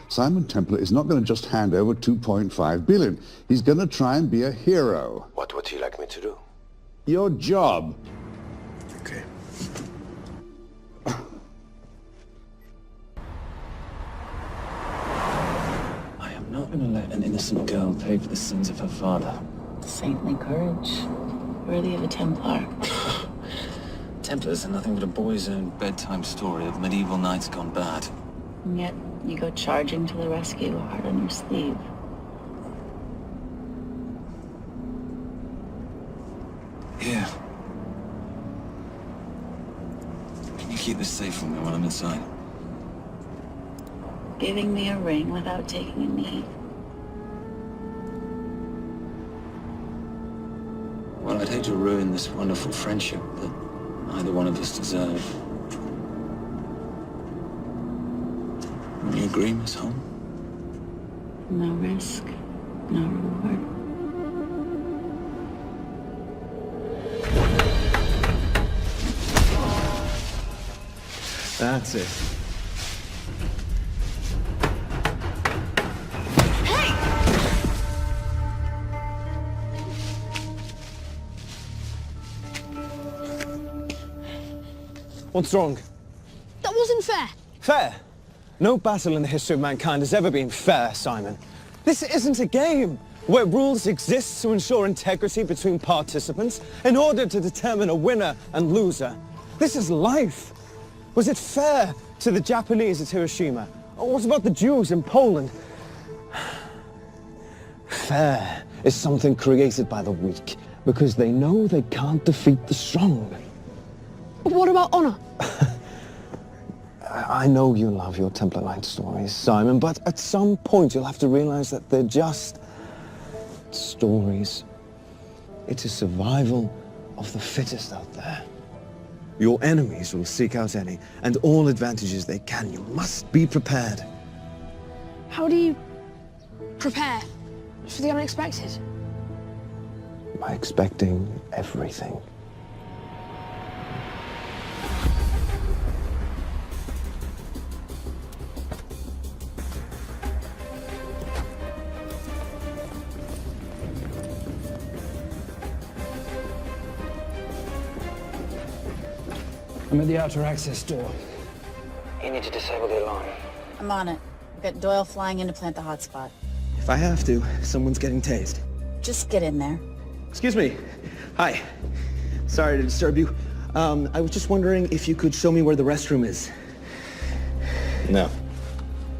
Simon Templar is not going to just hand over 2.5 billion. He's going to try and be a hero. What would he like me to do? Your job. Okay. I am not going to let an innocent girl pay for the sins of her father. Saintly courage. Worthy of a Templar. Templars are nothing but a boy's own bedtime story of medieval knights gone bad. And yet, you go charging to the rescue, heart on your sleeve. Here. Can you keep this safe from me while I'm inside? Giving me a ring without taking a knee. Well, I'd hate to ruin this wonderful friendship that neither one of us deserve. You agree, Miss Holm? No risk, no reward. That's it. What's wrong? That wasn't fair. Fair? No battle in the history of mankind has ever been fair, Simon. This isn't a game where rules exist to ensure integrity between participants in order to determine a winner and loser. This is life. Was it fair to the Japanese at Hiroshima? Or what about the Jews in Poland? Fair is something created by the weak because they know they can't defeat the strong. But what about honor? I know you love your Templar Knight stories, Simon, but at some point you'll have to realize that they're just stories. It is survival of the fittest out there. Your enemies will seek out any and all advantages they can. You must be prepared. How do you prepare for the unexpected? By expecting everything. I'm at the outer access door. You need to disable the alarm. I'm on it. I've got Doyle flying in to plant the hotspot. If I have to, someone's getting tased. Just get in there. Excuse me. Hi. Sorry to disturb you. I was just wondering if you could show me where the restroom is. No.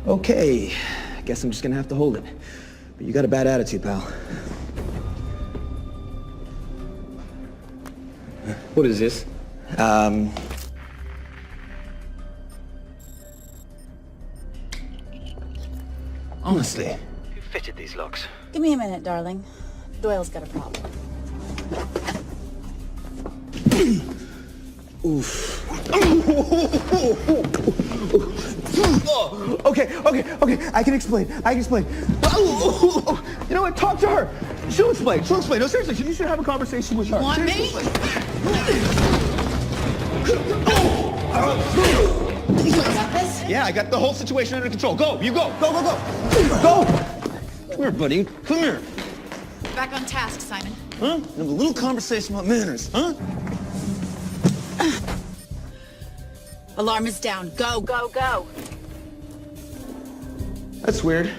Okay. I guess I'm just gonna have to hold it. But you got a bad attitude, pal. What is this? Honestly. Who fitted these locks? Give me a minute, darling. Doyle's got a problem. Oof. Okay. I can explain. You know what? Talk to her. She'll explain. No, seriously, you should have a conversation with her. Want me? Yeah, I got the whole situation under control. Go, you go. Go. Come here, buddy. Come here. Back on task, Simon. Huh? Have a little conversation about manners, huh? Alarm is down. Go. That's weird.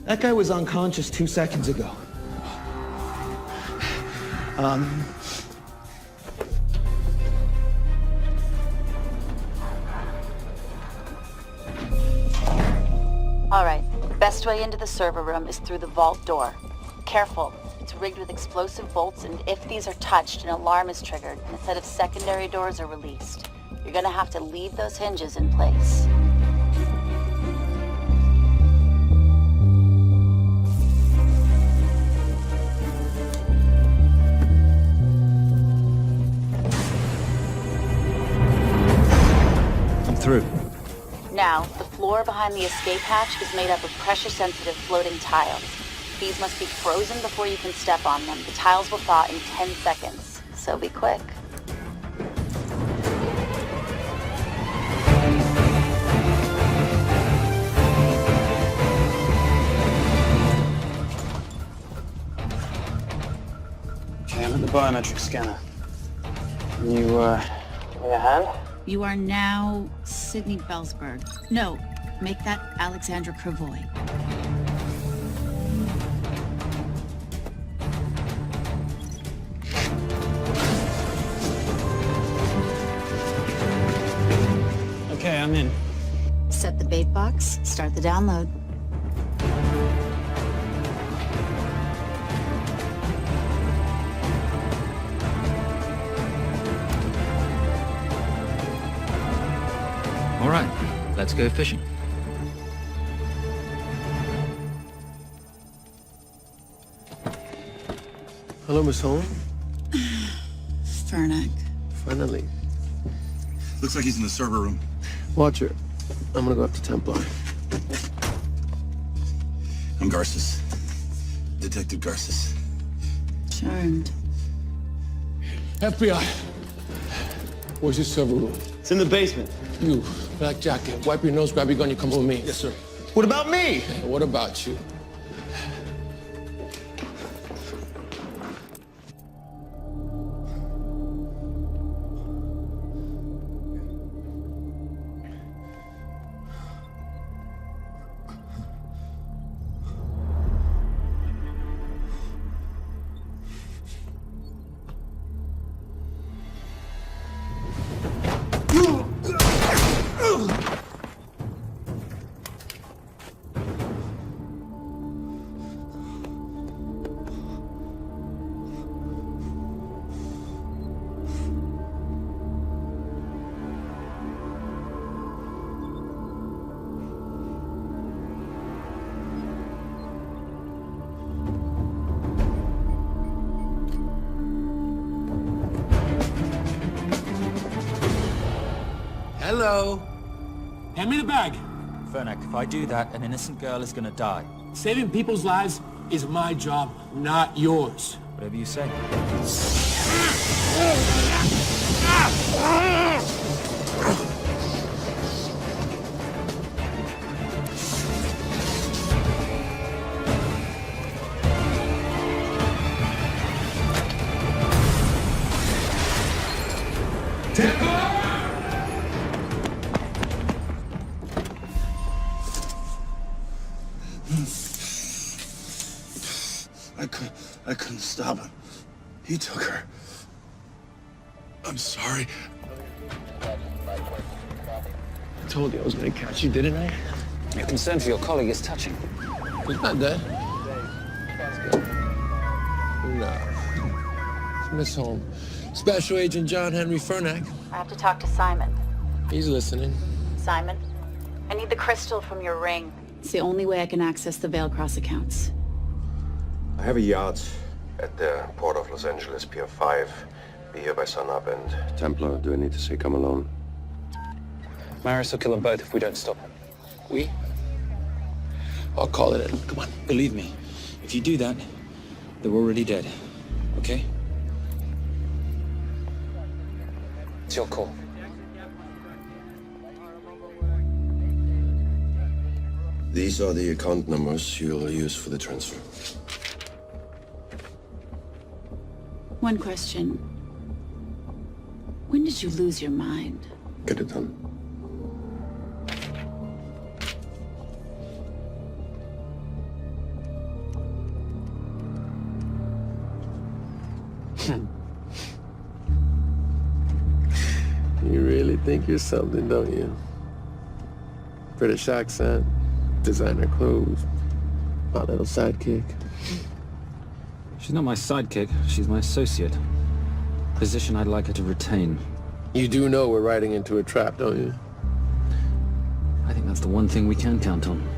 That guy was unconscious 2 seconds ago. All right. The best way into the server room is through the vault door. Careful. It's rigged with explosive bolts, and if these are touched, an alarm is triggered, and a set of secondary doors are released. You're gonna have to leave those hinges in place. I'm through. Now, the floor behind the escape hatch is made up of pressure-sensitive floating tiles. These must be frozen before you can step on them. The tiles will thaw in 10 seconds, so be quick. Okay, I'm at the biometric scanner. Can you, give me a hand? You are now Sydney Bellsberg. No, make that Alexandra Cravoy. Okay, I'm in. Set the bait box, start the download. All right, let's go fishing. Hello, Miss Holm. Fernac. Finally. Looks like he's in the server room. Watcher, I'm gonna go up to Templar. I'm Garces. Detective Garces. Charmed. FBI. Where's your server room? It's in the basement. You, black jacket, wipe your nose, grab your gun, you come with me. Yes, sir. What about me? Hey, what about you? Hello. Hand me the bag. Fernac, if I do that, an innocent girl is gonna die. Saving people's lives is my job, not yours. Whatever you say. I couldn't stop him. He took her. I'm sorry. I told you I was gonna catch you, didn't I? Your concern for your colleague is touching. He's not dead. No. It's Miss Holmes. Special Agent John Henry Fernac. I have to talk to Simon. He's listening. Simon, I need the crystal from your ring. It's the only way I can access the Veilcross accounts. I have a yacht at the port of Los Angeles, Pier 5. Be here by sunup, and... Templar, do I need to say come alone? Maris will kill them both if we don't stop him. We? I'll call it in. Come on. Believe me, if you do that, they're already dead. Okay? It's your call. These are the account numbers you'll use for the transfer. One question. When did you lose your mind? Get it done. You really think you're something, don't you? British accent, designer clothes, my little sidekick. She's not my sidekick. She's my associate. Position I'd like her to retain. You do know we're riding into a trap, don't you? I think that's the one thing we can count on.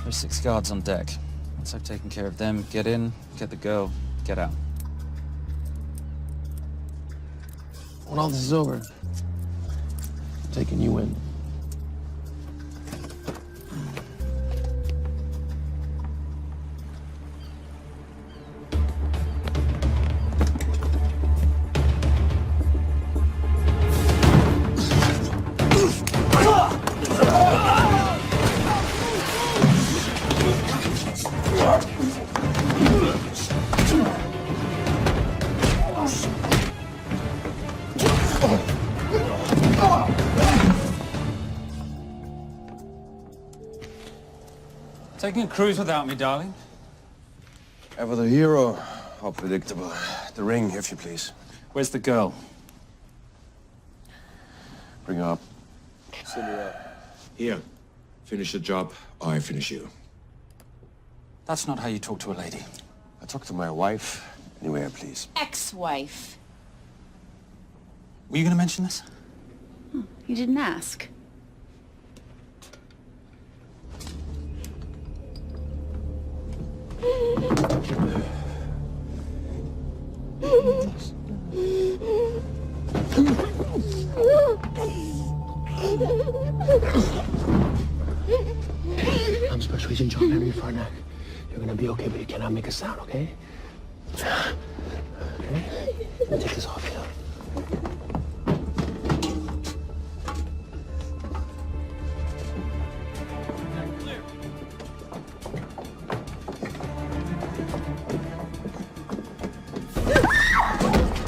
There's 6 guards on deck. Once I've taken care of them, get in, get the girl, get out. When all this is over, I'm taking you in. Taking a cruise without me, darling? Ever the hero? How predictable. The ring, if you please. Where's the girl? Bring her up. Send her up. Here. Finish the job, or I finish you. That's not how you talk to a lady. I talked to my wife. Anywhere, please. Ex-wife. Were you gonna mention this? You didn't ask. I'm Special Agent John Henry Farnack. You're gonna be okay, but you cannot make a sound, okay? Okay? Let me take this off you.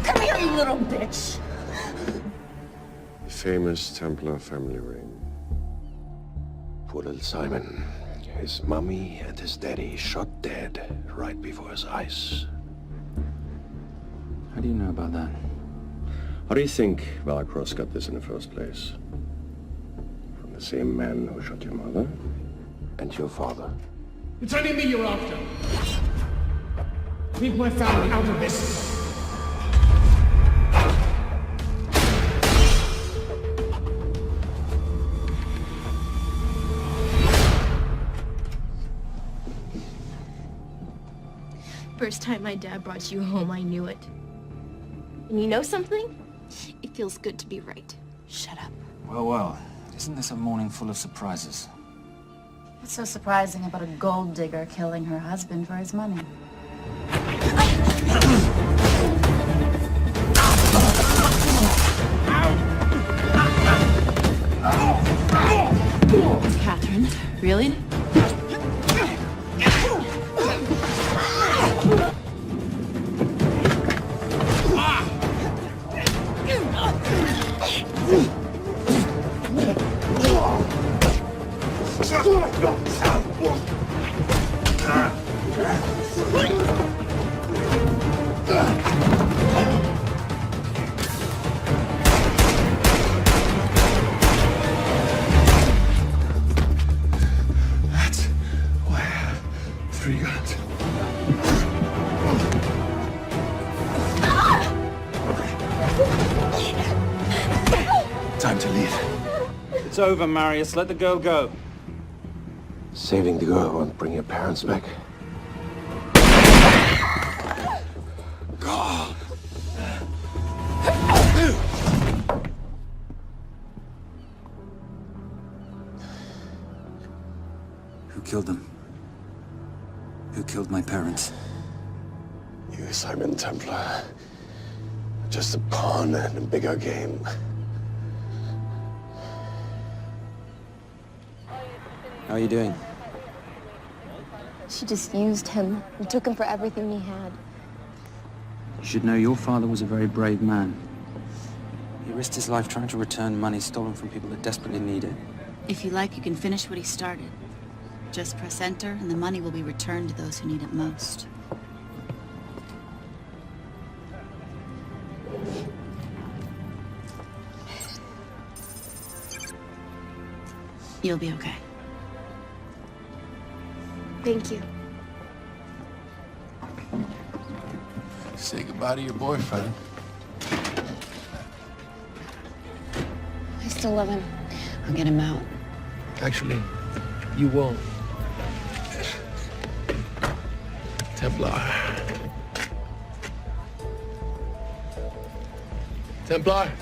Come here, you little bitch! Famous Templar family ring. Poor little Simon. His mommy and his daddy shot dead right before his eyes. How do you know about that? How do you think Valacross got this in the first place? From the same man who shot your mother and your father. It's only me you're after. Leave my family out of this. First time my dad brought you home, I knew it. And you know something? It feels good to be right. Shut up. Well, well. Isn't this a morning full of surprises? What's so surprising about a gold digger killing her husband for his money? Catherine, really? That's why I have 3 guns. Time to leave. It's over, Marius. Let the girl go. Saving the girl won't bring your parents back. God. Who killed them? Who killed my parents? You, Simon Templar. Just a pawn in a bigger game. How are you doing? She just used him and took him for everything he had. You should know your father was a very brave man. He risked his life trying to return money stolen from people that desperately need it. If you like, you can finish what he started. Just press enter, and the money will be returned to those who need it most. You'll be okay. Thank you. Say goodbye to your boyfriend. I still love him. I'll get him out. Actually, you won't. Templar. Templar.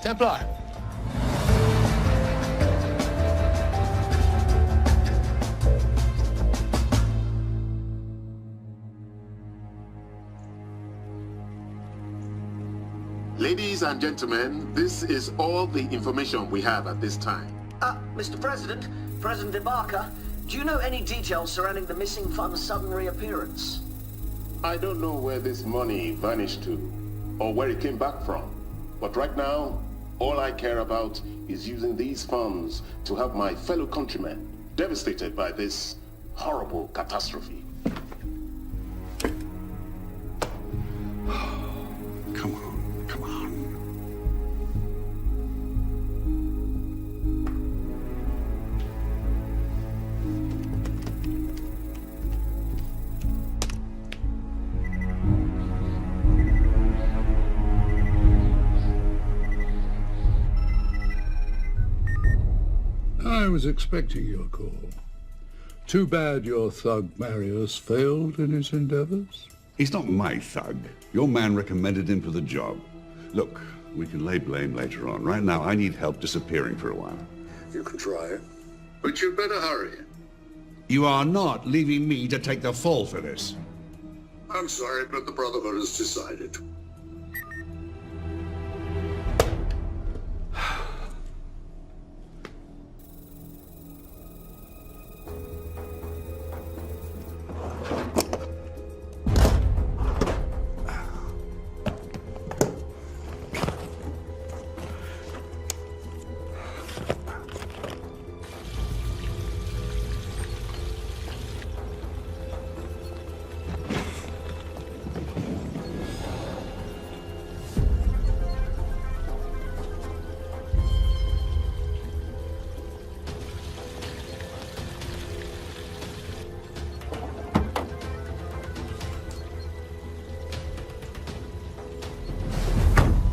Templar. Ladies and gentlemen, this is all the information we have at this time. Mr. President, President Ibaka, do you know any details surrounding the missing fund's sudden reappearance? I don't know where this money vanished to, or where it came back from. But right now, all I care about is using these funds to help my fellow countrymen devastated by this horrible catastrophe. Come on, come on. I was expecting your call. Too bad your thug Marius failed in his endeavors. He's not my thug. Your man recommended him for the job. Look, we can lay blame later on. Right now, I need help disappearing for a while. You can try, but you'd better hurry. You are not leaving me to take the fall for this. I'm sorry, but the Brotherhood has decided.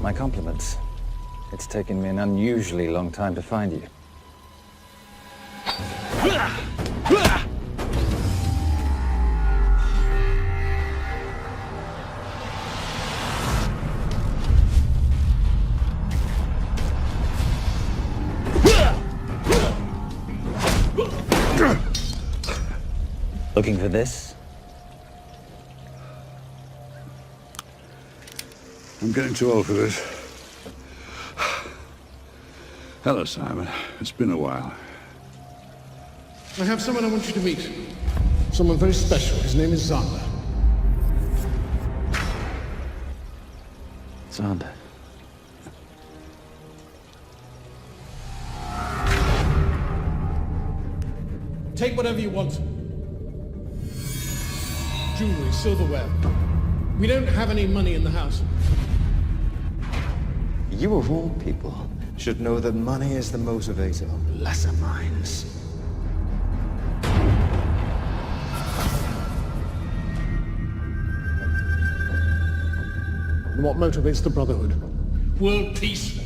My compliments. It's taken me an unusually long time to find you. Looking for this? I'm getting too old for this. Hello, Simon. It's been a while. I have someone I want you to meet. Someone very special. His name is Xander. Xander. Take whatever you want. Jewelry, silverware. We don't have any money in the house. You of all people should know that money is the motivator of lesser minds. And what motivates the Brotherhood? World peace.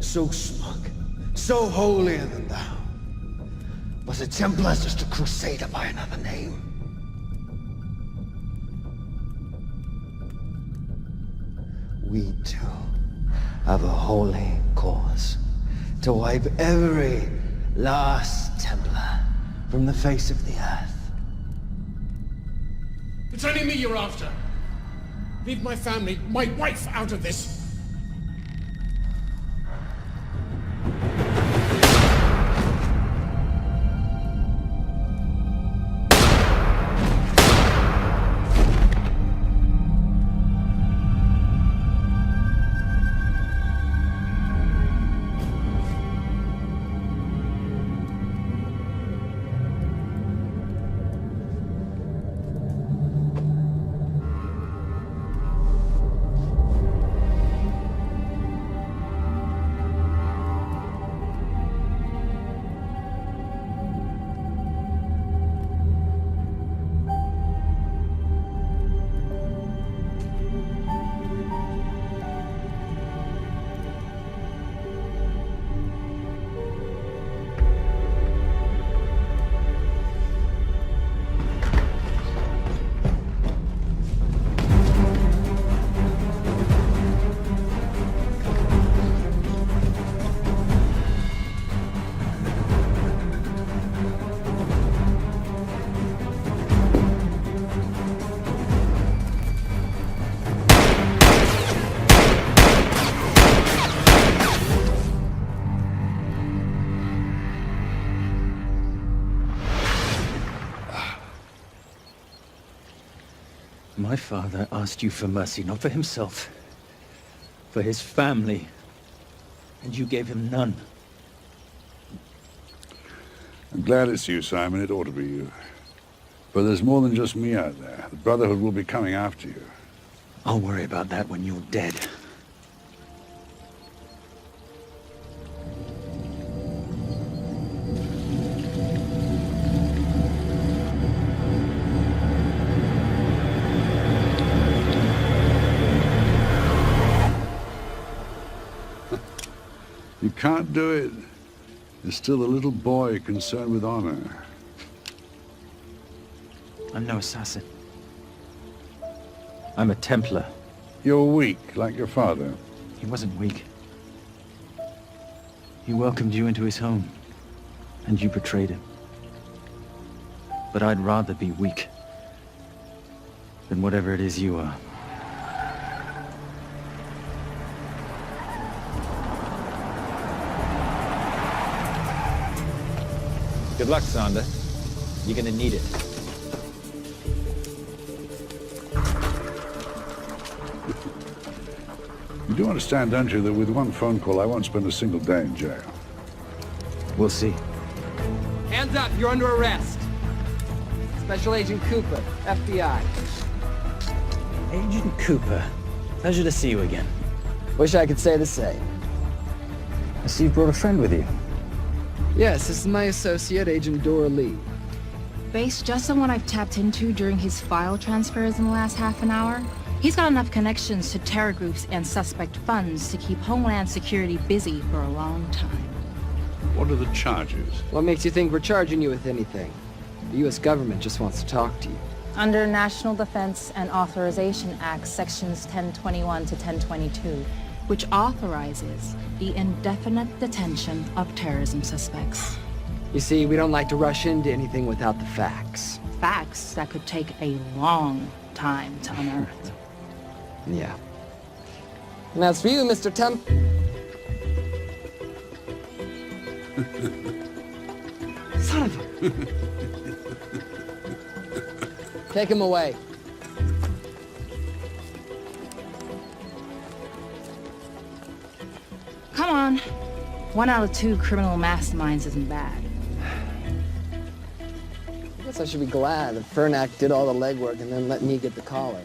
So smug, so holier than thou. Was the Templars just a crusader by another name? We too have a holy cause to wipe every last Templar from the face of the earth. It's only me you're after. Leave my family, my wife, out of this. My father asked you for mercy, not for himself, for his family, and you gave him none. I'm glad it's you, Simon. It ought to be you. But there's more than just me out there. The Brotherhood will be coming after you. I'll worry about that when you're dead. You can't do it. You're still a little boy concerned with honor. I'm no assassin. I'm a Templar. You're weak, like your father. He wasn't weak. He welcomed you into his home, and you betrayed him. But I'd rather be weak than whatever it is you are. Good luck, Sonda. You're gonna need it. You do understand, don't you, that with one phone call, I won't spend a single day in jail. We'll see. Hands up, you're under arrest. Special Agent Cooper, FBI. Agent Cooper, pleasure to see you again. Wish I could say the same. I see you brought a friend with you. Yes, this is my associate, Agent Dora Lee. Based just on what I've tapped into during his file transfers in the last half an hour, he's got enough connections to terror groups and suspect funds to keep Homeland Security busy for a long time. What are the charges? What makes you think we're charging you with anything? The U.S. government just wants to talk to you. Under National Defense and Authorization Act, Sections 1021 to 1022, which authorizes the indefinite detention of terrorism suspects. You see, we don't like to rush into anything without the facts. Facts that could take a long time to unearth. Yeah. And as for you, Mr. Temp... Son of a... Take him away. Come on. 1 out of 2 criminal masterminds isn't bad. I guess I should be glad that Fernak did all the legwork and then let me get the collar.